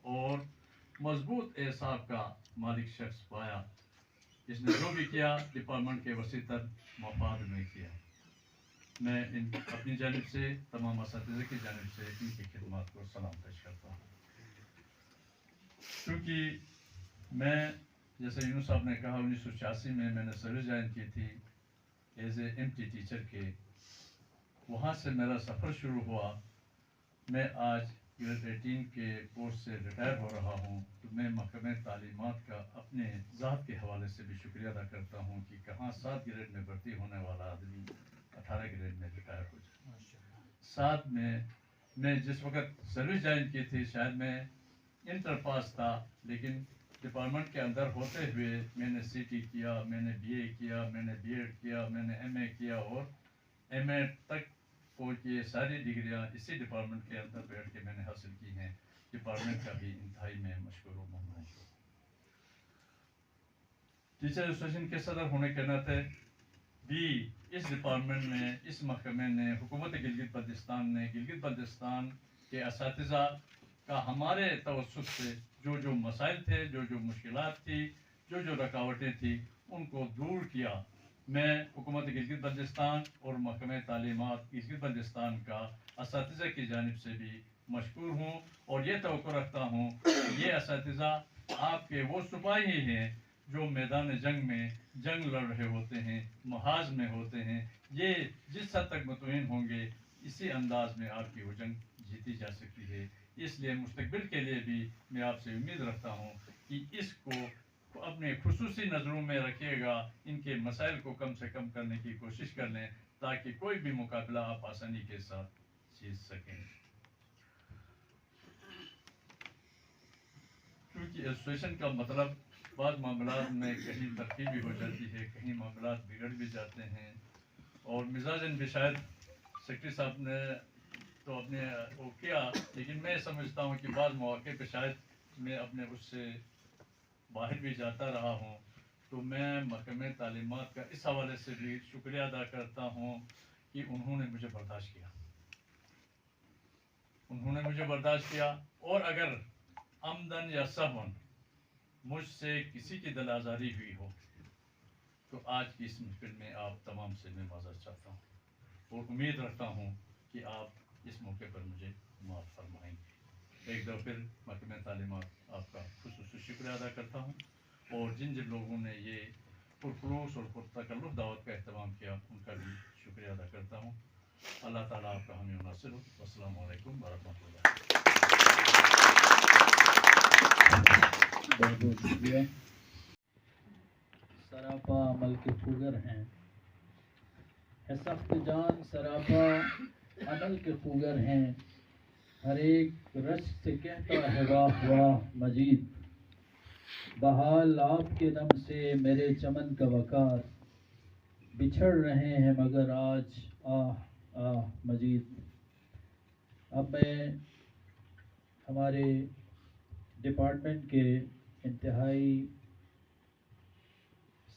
اور مضبوط اعصاب کا مالک شخص پایا، جس نے جو بھی کیا ڈپارٹمنٹ کے وسیع تر مفاد میں کیا۔ میں اپنی جانب سے، تمام اساتذہ کی جانب سے ان کی خدمات کو سلام پیش کرتا ہوں۔ کیونکہ میں، جیسے یونس صاحب نے کہا، 1986 میں نے سروس جوائن کی تھی ایز اے MT ٹیچر کے، وہاں سے میرا سفر شروع ہوا۔ میں آج گریڈ 18 کے پوسٹ سے ریٹائر ہو رہا ہوں، تو میں محکمہ تعلیمات کا اپنے ذات کے حوالے سے بھی شکریہ ادا کرتا ہوں کہ کہاں 7 گریڈ میں بھرتی ہونے والا آدمی 18 گریڈ میں ریٹائر ہو جائے۔ 7 میں جس وقت سروس جوائن کی تھی، شاید میں انٹر پاس تھا، لیکن ڈپارٹمنٹ کے اندر ہوتے ہوئے میں نے CT کیا، میں نے BA کیا، میں نے B.Ed کیا، میں نے MA کیا، اور MA تک پہنچ کے ساری ڈگریاں اسی ڈپارٹمنٹ کے اندر بیٹھ کے میں نے حاصل کی ہیں۔ ڈپارٹمنٹ کا بھی انتہائی میں مشکور و ممنون ہوں۔ ٹیچر ایسوسیشن کے صدر ہونے کے ناطے بھی اس ڈپارٹمنٹ نے، اس محکمے نے، حکومت گلگت بلتستان نے، گلگت بلتستان کے اساتذہ کا ہمارے توسط سے جو مسائل تھے، جو مشکلات تھی، جو رکاوٹیں تھیں، ان کو دور کیا۔ میں حکومت گلگت بلتستان اور محکمہ تعلیمات گلگت بلتستان کا اساتذہ کی جانب سے بھی مشکور ہوں، اور یہ توقع رکھتا ہوں کہ یہ اساتذہ آپ کے وہ سپاہی ہیں جو میدان جنگ میں جنگ لڑ رہے ہوتے ہیں، محاذ میں ہوتے ہیں۔ یہ جس حد تک مطمئن ہوں گے، اسی انداز میں آپ کی وہ جنگ جیتی جا سکتی ہے۔ اس لیے مستقبل کے لیے بھی میں آپ سے امید رکھتا ہوں کہ اس کو اپنے خصوصی نظروں میں رکھیے گا، ان کے مسائل کو کم سے کم کرنے کی کوشش کر لیں، تاکہ کوئی بھی مقابلہ آپ آسانی کے ساتھ جیت سکیں۔ کیونکہ ایسوسیشن کا مطلب بعض معاملات میں کہیں ترقی بھی ہو جاتی ہے، کہیں معاملات بگڑ بھی جاتے ہیں، اور مزاجن بھی شاید سیکرٹری صاحب نے تو اپنے وہ کیا، لیکن میں سمجھتا ہوں کہ بعض مواقع پہ شاید میں اپنے اس سے باہر بھی جاتا رہا ہوں، تو میں محکمہ تعلیمات کا اس حوالے سے بھی شکریہ ادا کرتا ہوں کہ انہوں نے مجھے برداشت کیا، انہوں نے مجھے برداشت کیا، اور اگر عمدن یا سہون مجھ سے کسی کی دل آزاری ہوئی ہو تو آج کی اس محفل میں آپ تمام سے میں معذرت چاہتا ہوں، اور امید رکھتا ہوں کہ آپ اس موقع پر مجھے معاف فرمائیں گے۔ ایک دفعہ پھر محکمہ تعلیمات آپ کا خصوصی شکریہ ادا کرتا ہوں، اور جن لوگوں نے یہ پرخلوص اور پرتکلف دعوت کا اہتمام کیا ان کا بھی شکریہ ادا کرتا ہوں۔ اللہ تعالیٰ آپ کا حامی و ناصر ہو۔ السلام علیکم ورحمۃ اللہ۔ بہت بہت شکریہ۔ سراپا عمل کے خوگر ہیں، ہے سخت جان سراپا عمل کے خوگر ہیں، ہر ایک رش سے کہتا ہے واہ واہ مجید، بحال آپ کے دم سے میرے چمن کا وقار، بچھڑ رہے ہیں مگر آج آہ آہ مجید۔ اب میں ہمارے ڈپارٹمنٹ کے انتہائی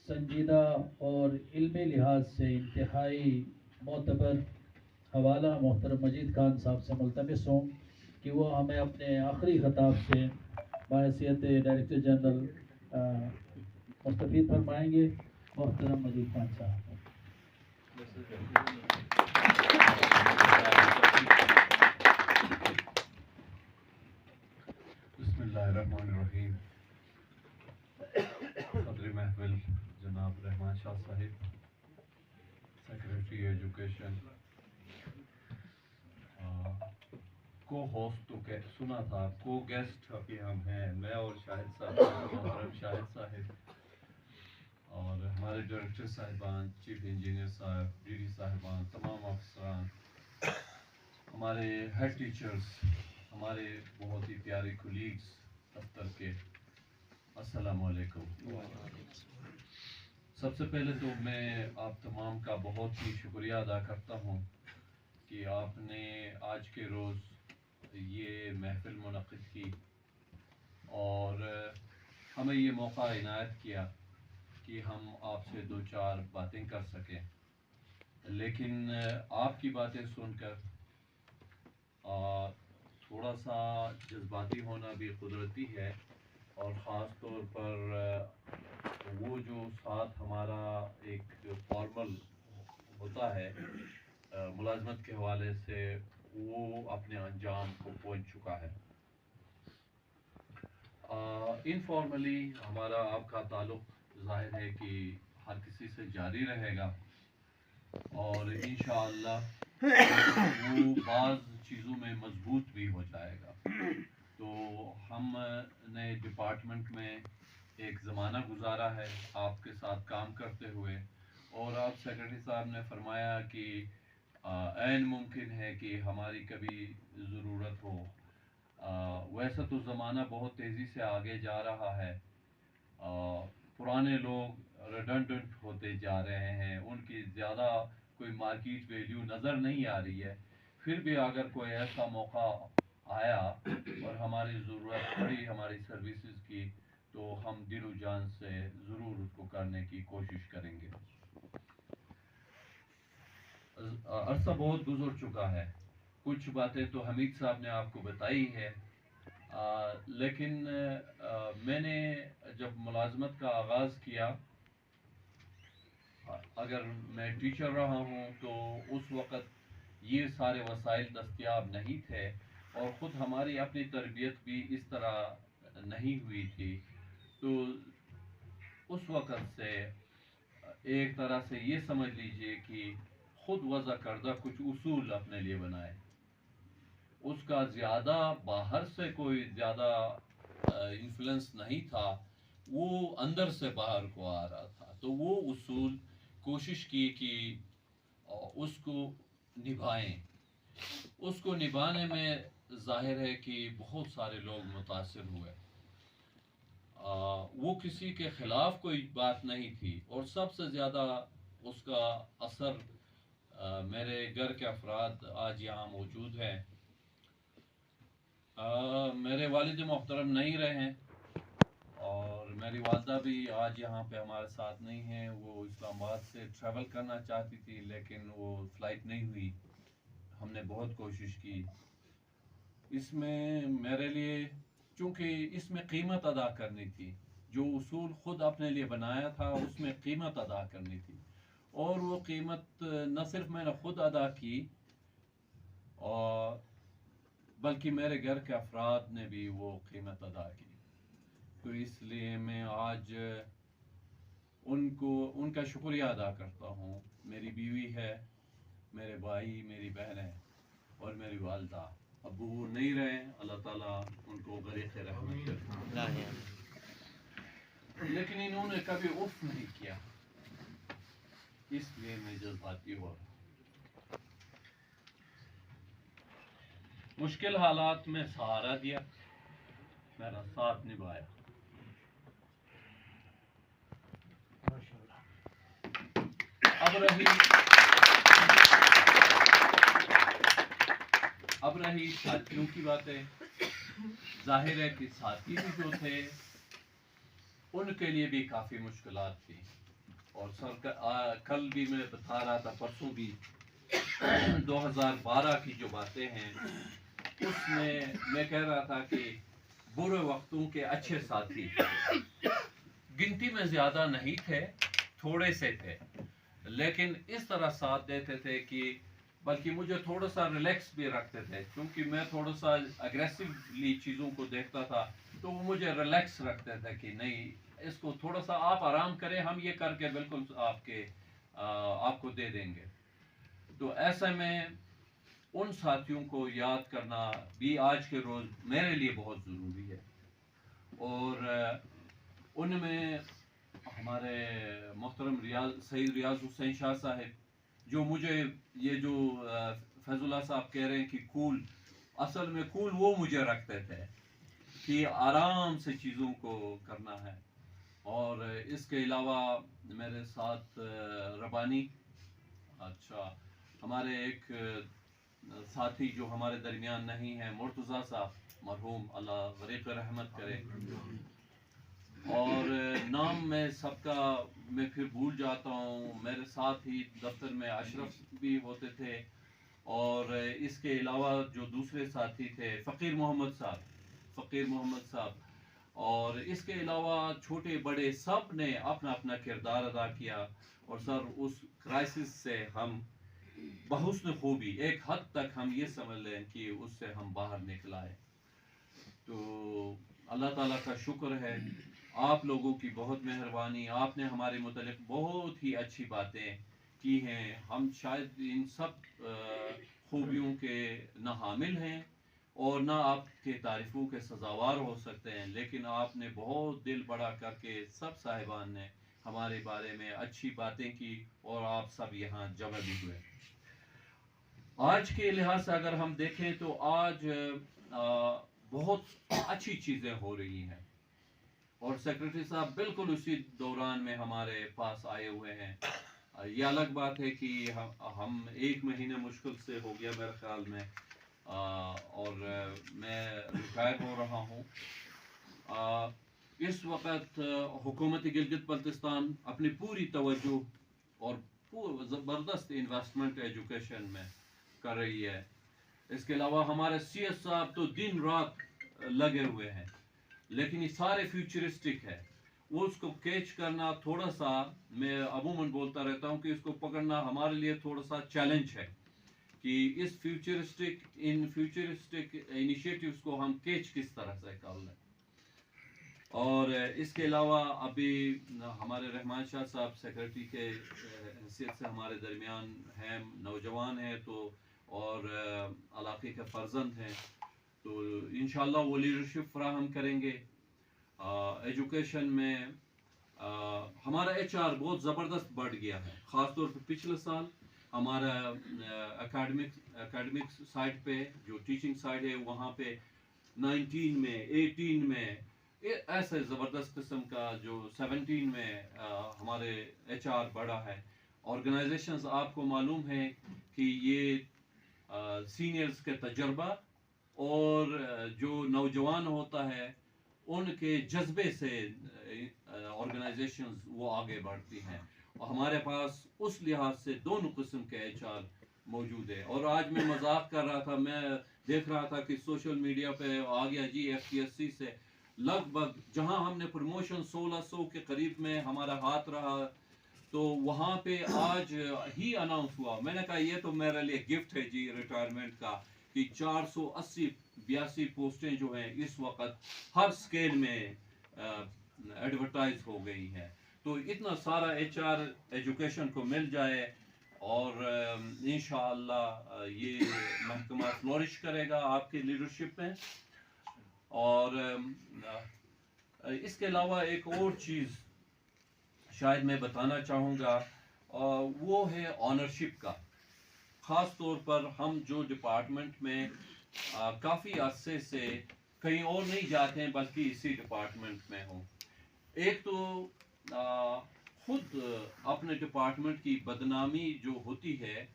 سنجیدہ اور علمی لحاظ سے انتہائی معتبر حوالہ محترم مجید خان صاحب سے ملتمس ہوں کہ وہ ہمیں اپنے آخری خطاب سے بحیثیت ڈائریکٹر جنرل مستفید فرمائیں گے۔ محترم مجید خان صاحب۔ بسم اللہ الرحمن الرحیم۔ صدر محفل جناب رحمان شاہ صاحب، سیکریٹری ایجوکیشن، کو ہوسٹ تو سنا تھا، کو گیسٹ ابھی ہم ہیں، میں اور شاہد صاحب، محترم شاہد صاحب، اور ہمارے ڈائریکٹر صاحبان، چیف انجینئر صاحب، ڈی ڈی صاحبان، تمام افسران، ہمارے ہیڈ ٹیچرز، ہمارے بہت ہی پیارے کولیگز دفتر کے، السلام علیکم۔ سب سے پہلے تو میں آپ تمام کا بہت ہی شکریہ ادا کرتا ہوں کہ آپ نے آج کے روز یہ محفل منعقد کی اور ہمیں یہ موقع عنایت کیا کہ ہم آپ سے دو چار باتیں کر سکیں، لیکن آپ کی باتیں سن کر تھوڑا سا جذباتی ہونا بھی قدرتی ہے، اور خاص طور پر وہ جو ساتھ ہمارا ایک فارمل ہوتا ہے ملازمت کے حوالے سے، وہ اپنے انجام کو پہنچ چکا ہے۔ انفارملی ہمارا آپ کا تعلق ظاہر ہے کہ ہر کسی سے جاری رہے گا، اور انشاءاللہ وہ بعض چیزوں میں مضبوط بھی ہو جائے گا۔ تو ہم نے ڈپارٹمنٹ میں ایک زمانہ گزارا ہے آپ کے ساتھ کام کرتے ہوئے، اور آپ سیکرٹری صاحب نے فرمایا کہ عین ممکن ہے کہ ہماری کبھی ضرورت ہو۔ ویسا تو زمانہ بہت تیزی سے آگے جا رہا ہے، پرانے لوگ ریڈنڈنٹ ہوتے جا رہے ہیں، ان کی زیادہ کوئی مارکیٹ ویلیو نظر نہیں آ رہی ہے، پھر بھی اگر کوئی ایسا موقع آیا اور ہماری ضرورت پڑی ہماری سروسز کی، تو ہم دل و جان سے ضرور اس کو کرنے کی کوشش کریں گے۔ عرصہ بہت گزر چکا ہے، کچھ باتیں تو حمید صاحب نے آپ کو بتائی ہے، لیکن میں نے جب ملازمت کا آغاز کیا، اگر میں ٹیچر رہا ہوں تو اس وقت یہ سارے وسائل دستیاب نہیں تھے، اور خود ہماری اپنی تربیت بھی اس طرح نہیں ہوئی تھی، تو اس وقت سے ایک طرح سے یہ سمجھ لیجئے کہ خود وضع کردہ کچھ اصول اپنے لیے بنائے، اس کا زیادہ باہر سے کوئی زیادہ انفلوئنس نہیں تھا، وہ اندر سے باہر کو آ رہا تھا، تو وہ اصول کوشش کی کہ اس کو نبھائیں۔ اس کو نبھانے میں ظاہر ہے کہ بہت سارے لوگ متاثر ہوئے، वो किसी के ख़िलाफ़ कोई बात नहीं थी, और सबसे ज़्यादा उसका असर मेरे घर के अफराद आज यहाँ मौजूद हैं। मेरे वालिद मोहतरम नहीं रहे हैं, और मेरी वालदा भी आज यहाँ पे हमारे साथ नहीं हैं। वो इस्लामाबाद से ट्रैवल करना चाहती थी, लेकिन वो फ़्लाइट नहीं हुई। हमने बहुत कोशिश की। इसमें मेरे लिए, चूँकि इसमें कीमत अदा करनी थी, जो उसूल ख़ुद अपने लिए बनाया था उसमें कीमत अदा करनी थी, और वो कीमत न सिर्फ मैंने ख़ुद अदा की, और बल्कि मेरे घर के अफराद ने भी वो कीमत अदा की। तो इसलिए मैं आज उनका शुक्रिया अदा करता हूँ। मेरी बीवी है, मेरे भाई, मेरी बहन है, और मेरी वालदा। अब वो नहीं रहे, अल्लाह ताला उनको गरीक़ रहमत करे, लेकिन इन्होंने कभी उफ़ नहीं किया, इसलिए मैं जज्बाती हुआ। मुश्किल हालात में सहारा दिया, मेरा साथ निभाया। अब रही साथियों की बातें। जाहिर है कि साथी भी जो थे उनके लिए भी काफ़ी मुश्किलात थी, और कल भी मैं बता रहा था, परसों भी 2012 की जो बातें हैं उसमें मैं कह रहा था कि बुरे वक्तों के अच्छे साथी गिनती में ज़्यादा नहीं थे, थोड़े से थे, लेकिन इस तरह साथ देते थे कि बल्कि मुझे थोड़ा सा रिलैक्स भी रखते थे, क्योंकि मैं थोड़ा सा अग्रेसिवली चीज़ों को देखता था, तो वो मुझे रिलैक्स रखते थे कि नहीं, इसको थोड़ा सा आप आराम करें, हम ये करके बिल्कुल आपको दे देंगे। तो ऐसे में उन साथियों को याद करना भी आज के रोज़ मेरे लिए बहुत ज़रूरी है। और उनमें हमारे मोहतरम सईद रियाज हुसैन शाह साहब, जो मुझे ये जो फैजुल्लाह साहब कह रहे हैं कि कूल, असल में कूल वो मुझे रखते थे कि आराम से चीज़ों को करना है। और इसके अलावा मेरे साथ रबानी, अच्छा, हमारे एक साथी जो हमारे दरमियान नहीं है, मुर्तज़ा साहब मरहूम, अल्लाह गरीक़ रहमत करे। और नाम में सबका मैं फिर भूल जाता हूँ। मेरे साथ ही दफ्तर में अशरफ भी होते थे, और इसके अलावा जो दूसरे साथी थे फ़कीर मोहम्मद साहब, और इसके अलावा छोटे बड़े सब ने अपना अपना किरदार अदा किया। और सर, उस क्राइसिस से हम बहुस्न खूबी एक हद तक हम ये समझ लें कि उससे हम बाहर निकल आए। तो अल्लाह ताला का शुक्र है, आप लोगों की बहुत मेहरबानी, आपने हमारे मुतालिक बहुत ही अच्छी बातें की हैं। हम शायद इन सब खूबियों के न हामिल हैं और ना आपके तारीफ़ों के सज़ावार हो सकते हैं, लेकिन आपने बहुत दिल बड़ा करके सब साहिबान ने हमारे बारे में अच्छी बातें की, और आप सब यहाँ जमा भी हुए। आज के लिहाज से अगर हम देखें तो आज बहुत अच्छी चीज़ें हो रही हैं, और सेक्रेटरी साहब बिल्कुल उसी दौरान में हमारे पास आए हुए हैं। ये अलग बात है कि हम 1 महीने मुश्किल से हो गया मेरे ख्याल में, और मैं रिटायर हो रहा हूँ। इस वक्त हुकूमत गिलगित बल्तिस्तान अपनी पूरी तवज्जो और ज़बरदस्त इन्वेस्टमेंट एजुकेशन में कर रही है। इसके अलावा हमारे CS साहब तो दिन रात लगे हुए हैं, लेकिन ये सारे फ्यूचरिस्टिक है। वो उसको कैच करना थोड़ा सा, मैं अमूमन बोलता रहता हूँ कि इसको पकड़ना हमारे लिए थोड़ा सा चैलेंज है कि इस फ्यूचरिस्टिक इनिशिएटिव्स को हम कैच किस तरह से कर लें। और इसके अलावा अभी हमारे रहमान शाह साहब सेक्रेटरी के हैसियत से हमारे दरमियान हैं, नौजवान हैं, तो और इलाके के फर्जंद हैं, तो इंशाल्लाह वो लीडरशिप फराहम करेंगे। एजुकेशन में हमारा HR बहुत ज़बरदस्त बढ़ गया है, ख़ास तौर पर पिछले साल हमारा एकेडमिक साइड पे जो टीचिंग साइड है वहाँ पे 19 में 18 में ऐसे ज़बरदस्त किस्म का जो 17 में हमारे HR बढ़ा है। ऑर्गेनाइजेशंस आपको मालूम है कि ये सीनियर्स के तजर्बा और जो नौजवान होता है उनके जज्बे से ऑर्गेनाइजेशंस वो आगे बढ़ती हैं, और हमारे पास उस लिहाज से दोनों किस्म के HR मौजूद है। और आज मैं मजाक कर रहा था, मैं देख रहा था कि सोशल मीडिया पे आ गया जी FTSC से लगभग जहां हमने प्रमोशन 1600 के करीब में हमारा हाथ रहा, तो वहां पे आज ही अनाउंस हुआ। मैंने कहा ये तो मेरे लिए गिफ्ट है जी रिटायरमेंट का, कि 482 पोस्टें जो हैं इस वक्त हर स्केल में एडवर्टाइज हो गई हैं। तो इतना सारा HR एजुकेशन को मिल जाए और इंशाअल्लाह ये महकमा फ्लोरिश करेगा आपकी लीडरशिप में। और इसके अलावा एक और चीज़ शायद मैं बताना चाहूँगा, वो है ऑनरशिप का। ख़ास तौर पर हम जो डिपार्टमेंट में काफ़ी अरसे से कहीं और नहीं जाते हैं बल्कि इसी डिपार्टमेंट में हों। एक तो खुद अपने डिपार्टमेंट की बदनामी जो होती है,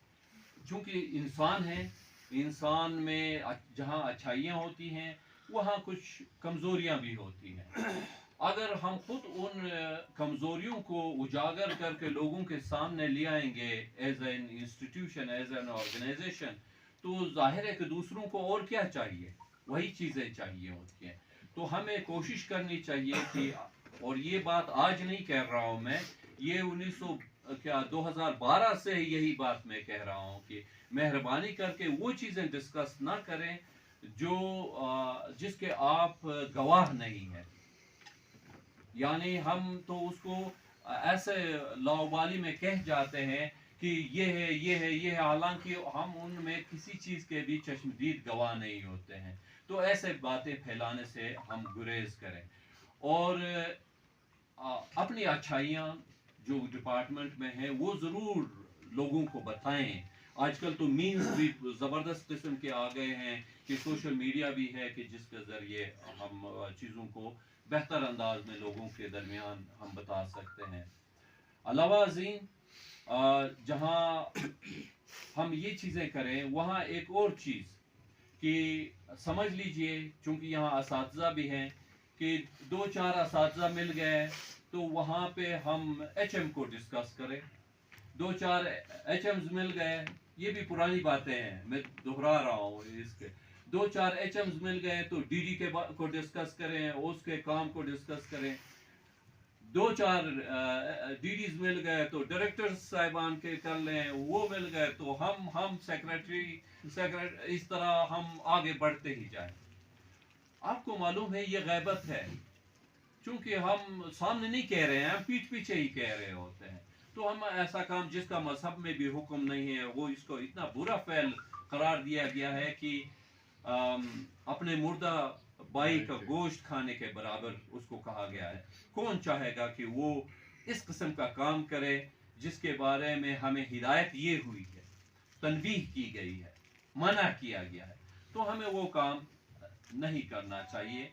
चूँकि इंसान है, इंसान में जहाँ अच्छाइयाँ होती हैं वहाँ कुछ कमज़ोरियाँ भी होती हैं। अगर हम खुद उन कमज़ोरियों को उजागर करके लोगों के सामने ले आएंगे as an institution, as an organisation, तो जाहिर है कि दूसरों को और क्या चाहिए, वही चीज़ें चाहिए होती हैं। तो हमें कोशिश करनी चाहिए कि, और ये बात आज नहीं कह रहा हूँ मैं, ये 2012 से यही बात मैं कह रहा हूँ कि मेहरबानी करके वो चीज़ें डिस्कस ना करें जो जिसके आप गवाह नहीं हैं। यानी हम तो उसको ऐसे लावाली में कह जाते हैं कि ये है, ये है, ये है, हालांकि हम उनमें किसी चीज़ के भी चश्मदीद गवाह नहीं होते हैं। तो ऐसे बातें फैलाने से हम गुरेज करें और अपनी अच्छाइयाँ जो डिपार्टमेंट में हैं वो ज़रूर लोगों को बताएं। आजकल तो मीम्स भी ज़बरदस्त किस्म के आ गए हैं कि सोशल मीडिया भी है कि जिसके ज़रिए हम चीज़ों को बेहतर अंदाज में लोगों के दरमियान हम बता सकते हैं। अलावा अज़ीम जहाँ हम ये चीज़ें करें वहाँ एक और चीज़ कि समझ लीजिए, चूँकि यहाँ असातिज़ा भी हैं, कि 2-4 असातिज़ा मिल गए तो वहाँ पे हम HM को डिस्कस करें। 2-4 HMs मिल गए, ये भी पुरानी बातें हैं, मैं दोहरा रहा हूँ इसके। 2-4 HMs मिल गए तो DD के को डिस्कस करें, उसके काम को डिस्कस करें। 2-4 DDs मिल गए तो डायरेक्टर्स साहिबान के कर लें, वो मिल गए तो हम सेक्रेटरी, इस तरह हम आगे बढ़ते ही जाएं। आपको मालूम है ये गैबत है, क्योंकि हम सामने नहीं कह रहे हैं, हम पीठ पीछे ही कह रहे होते हैं। तो हम ऐसा काम जिसका मजहब में भी हुक्म नहीं है, वो इसको इतना बुरा फ़ैल करार दिया गया है कि अपने मुर्दा बाई का गोश्त खाने के बराबर उसको कहा गया है। कौन चाहेगा कि वो इस किस्म का काम करे जिसके बारे में हमें हिदायत ये हुई है, तनवीह की गई है, मना किया गया है। तो हमें वो काम नहीं करना चाहिए,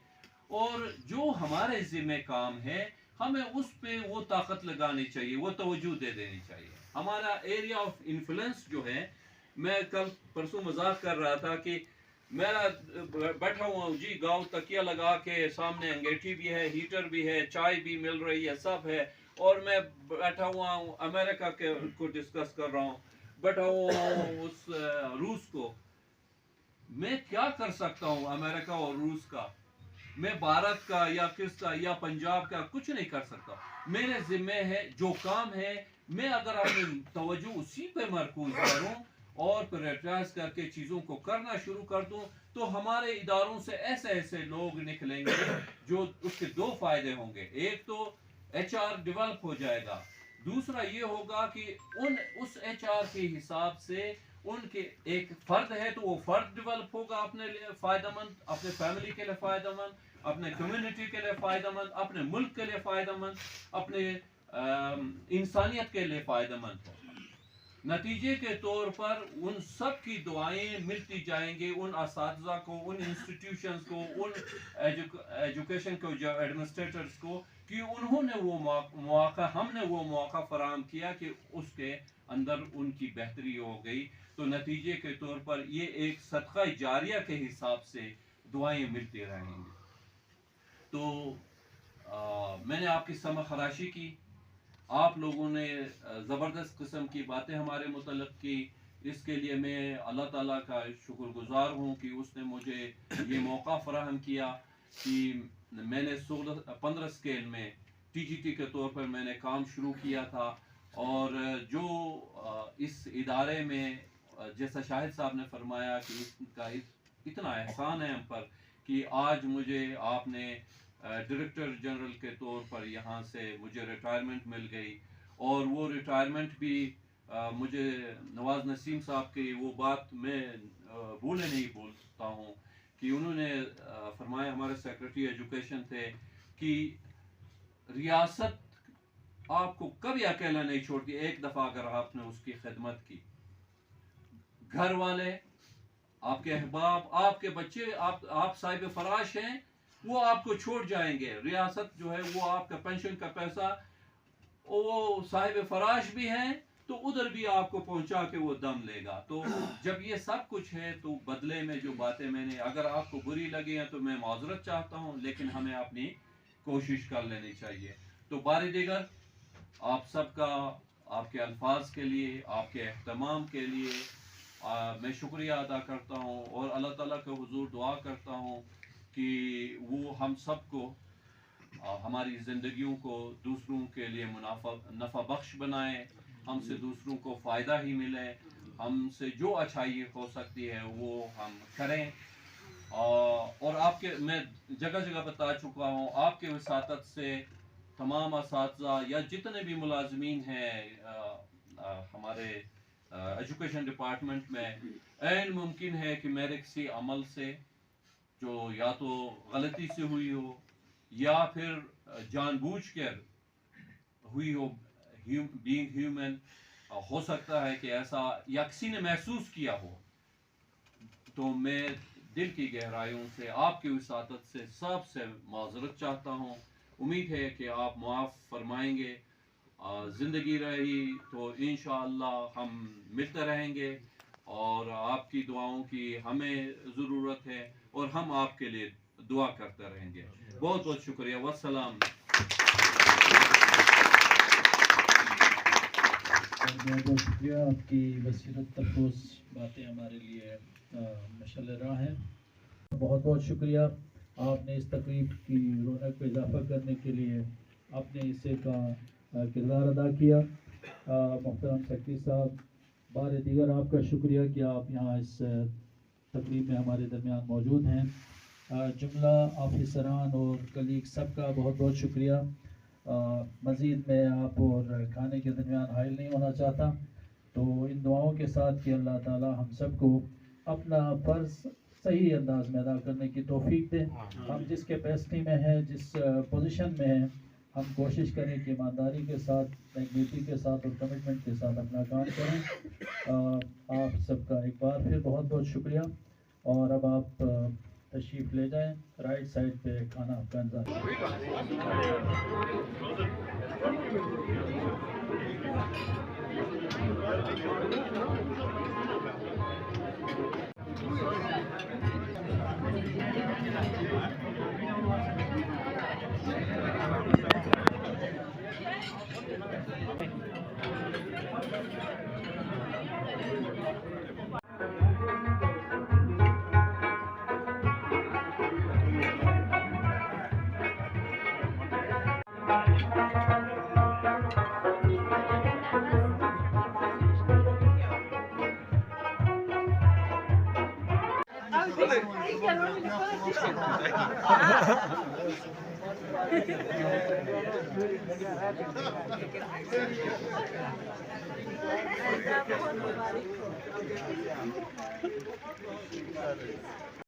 और जो हमारे ज़िम्मे काम है हमें उस पे वो ताकत लगानी चाहिए, वो तवज्जो दे देनी चाहिए। हमारा एरिया ऑफ इन्फ्लुएंस जो है, मैं कल परसों मजाक कर रहा था कि मेरा बैठा हुआ हूँ जी गाँव, तकिया लगा के, सामने अंगीठी भी है, हीटर भी है, चाय भी मिल रही है, सब है, और मैं बैठा हुआ हूँ अमेरिका के को डिस्कस कर रहा हूँ, बैठा हुआ हूँ उस रूस को। मैं क्या कर सकता हूँ अमेरिका और रूस का? मैं भारत का या किसका या पंजाब का कुछ नहीं कर सकता। मेरे जिम्मे है जो काम है, मैं अगर अपनी तवज्जो उसी पे मरकूज करूँ और प्रायोरिटाइज करके चीज़ों को करना शुरू कर दूँ, तो हमारे इदारों से ऐसे ऐसे लोग निकलेंगे जो उसके दो फायदे होंगे। एक तो HR डेवलप हो जाएगा, दूसरा ये होगा कि उस HR के हिसाब से उनके एक फ़र्द है तो वो फ़र्द डेवलप होगा अपने लिए फ़ायदेमंद, अपने फैमिली के लिए फ़ायदेमंद, अपने कम्युनिटी के लिए फ़ायदेमंद, अपने मुल्क के लिए फ़ायदेमंद, अपने इंसानियत के लिए फ़ायदेमंद होगा। नतीजे के तौर पर उन सब की दुआएं मिलती जाएंगी, उन असातिज़ा को, उन इंस्टीट्यूशंस को, उन एजुकेशन को, जो एडमिनिस्ट्रेटर्स को, कि उन्होंने वो मौका, हमने वो मौका फराहम किया कि उसके अंदर उनकी बेहतरी हो गई। तो नतीजे के तौर पर ये एक सदका जारिया के हिसाब से दुआएं मिलती रहेंगी। तो मैंने आपकी समा खराशी की, आप लोगों ने ज़बरदस्त किस्म की बातें हमारे मुतल्लिक़ की, इसके लिए मैं अल्लाह ताला का शुक्रगुज़ार हूँ कि उसने मुझे ये मौका फ़राहम किया कि मैंने 15 स्केल में TGT के तौर पर मैंने काम शुरू किया था। और जो इस इदारे में, जैसा शाहिद साहब ने फरमाया कि इसका इतना एहसान है हम पर कि आज मुझे आपने डायरेक्टर जनरल के तौर पर यहाँ से मुझे रिटायरमेंट मिल गई। और वो रिटायरमेंट भी मुझे नवाज़ नसीम साहब की वो बात मैं भूले नहीं भूलता हूँ कि उन्होंने फरमाया, हमारे सेक्रेटरी एजुकेशन थे, कि रियासत आपको कभी अकेला नहीं छोड़ती। एक दफ़ा अगर आपने उसकी खिदमत की, घर वाले, आपके अहबाब, आपके बच्चे, आप साहिब फराश हैं, वो आपको छोड़ जाएंगे। रियासत जो है वो आपका पेंशन का पैसा, वो साहिब फराश भी हैं तो उधर भी आपको पहुंचा के वो दम लेगा। तो जब ये सब कुछ है तो बदले में जो बातें मैंने, अगर आपको बुरी लगी हैं तो मैं माजरत चाहता हूँ, लेकिन हमें अपनी कोशिश कर लेनी चाहिए। तो बारी दीगर आप सबका, आपके अल्फाज के लिए, आपके एहतमाम के लिए मैं शुक्रिया अदा करता हूँ और अल्लाह ताला के हुजूर दुआ करता हूँ कि वो हम सबको, हमारी ज़िंदगियों को दूसरों के लिए नफ़ा बख्श बनाए, हमसे दूसरों को फ़ायदा ही मिले, हमसे जो अच्छाई हो सकती है वो हम करें। और आपके, मैं जगह जगह बता चुका हूँ, आपके वसातत से तमाम असातिज़ा या जितने भी मुलाजमीन हैं हमारे एजुकेशन डिपार्टमेंट में, ऐन मुमकिन है कि मेरे किसी अमल से जो या तो गलती से हुई हो या फिर जानबूझकर हुई हो, बीइंग ह्यूमन, हो सकता है कि ऐसा या किसी ने महसूस किया हो, तो मैं दिल की गहराइयों से आपकी वसातत से सबसे माजरत चाहता हूँ। उम्मीद है कि आप मुआफ़ फरमाएंगे। ज़िंदगी रही तो इंशाअल्लाह हम मिलते रहेंगे और आपकी दुआओं की हमें ज़रूरत है और हम आपके लिए दुआ करते रहेंगे। बहुत बहुत शुक्रिया। वस्सलाम। बहुत बहुत शुक्रिया, आपकी बसीरत तफूस बातें हमारे लिए मशाल राह हैं। बहुत बहुत शुक्रिया, आपने इस तकरीब की रौनक में इजाफा करने के लिए अपने हिस्से का किरदार अदा किया। मोहतरम सेक्रेटरी साहब, बार दीगर आपका शुक्रिया कि आप यहाँ इस तकरीब में हमारे दरमियान मौजूद हैं। जुमला ऑफिसरान और कलीग सबका बहुत बहुत शुक्रिया। मज़ीद मैं आप और खाने के दरमियान हाइल नहीं होना चाहता, तो इन दुआओं के साथ कि अल्लाह ताला हम सबको अपना फ़र्ज़ सही अंदाज में अदा करने की तौफीक दें। हम जिस कैपेसिटी में हैं, जिस पोजीशन में हैं, हम कोशिश करें कि ईमानदारी के साथ, नेगेटिव के साथ और कमिटमेंट के साथ अपना काम करें। आप सबका एक बार फिर बहुत बहुत शुक्रिया। और अब आप तशरीफ़ ले जाएं, राइट साइड पे खाना आपका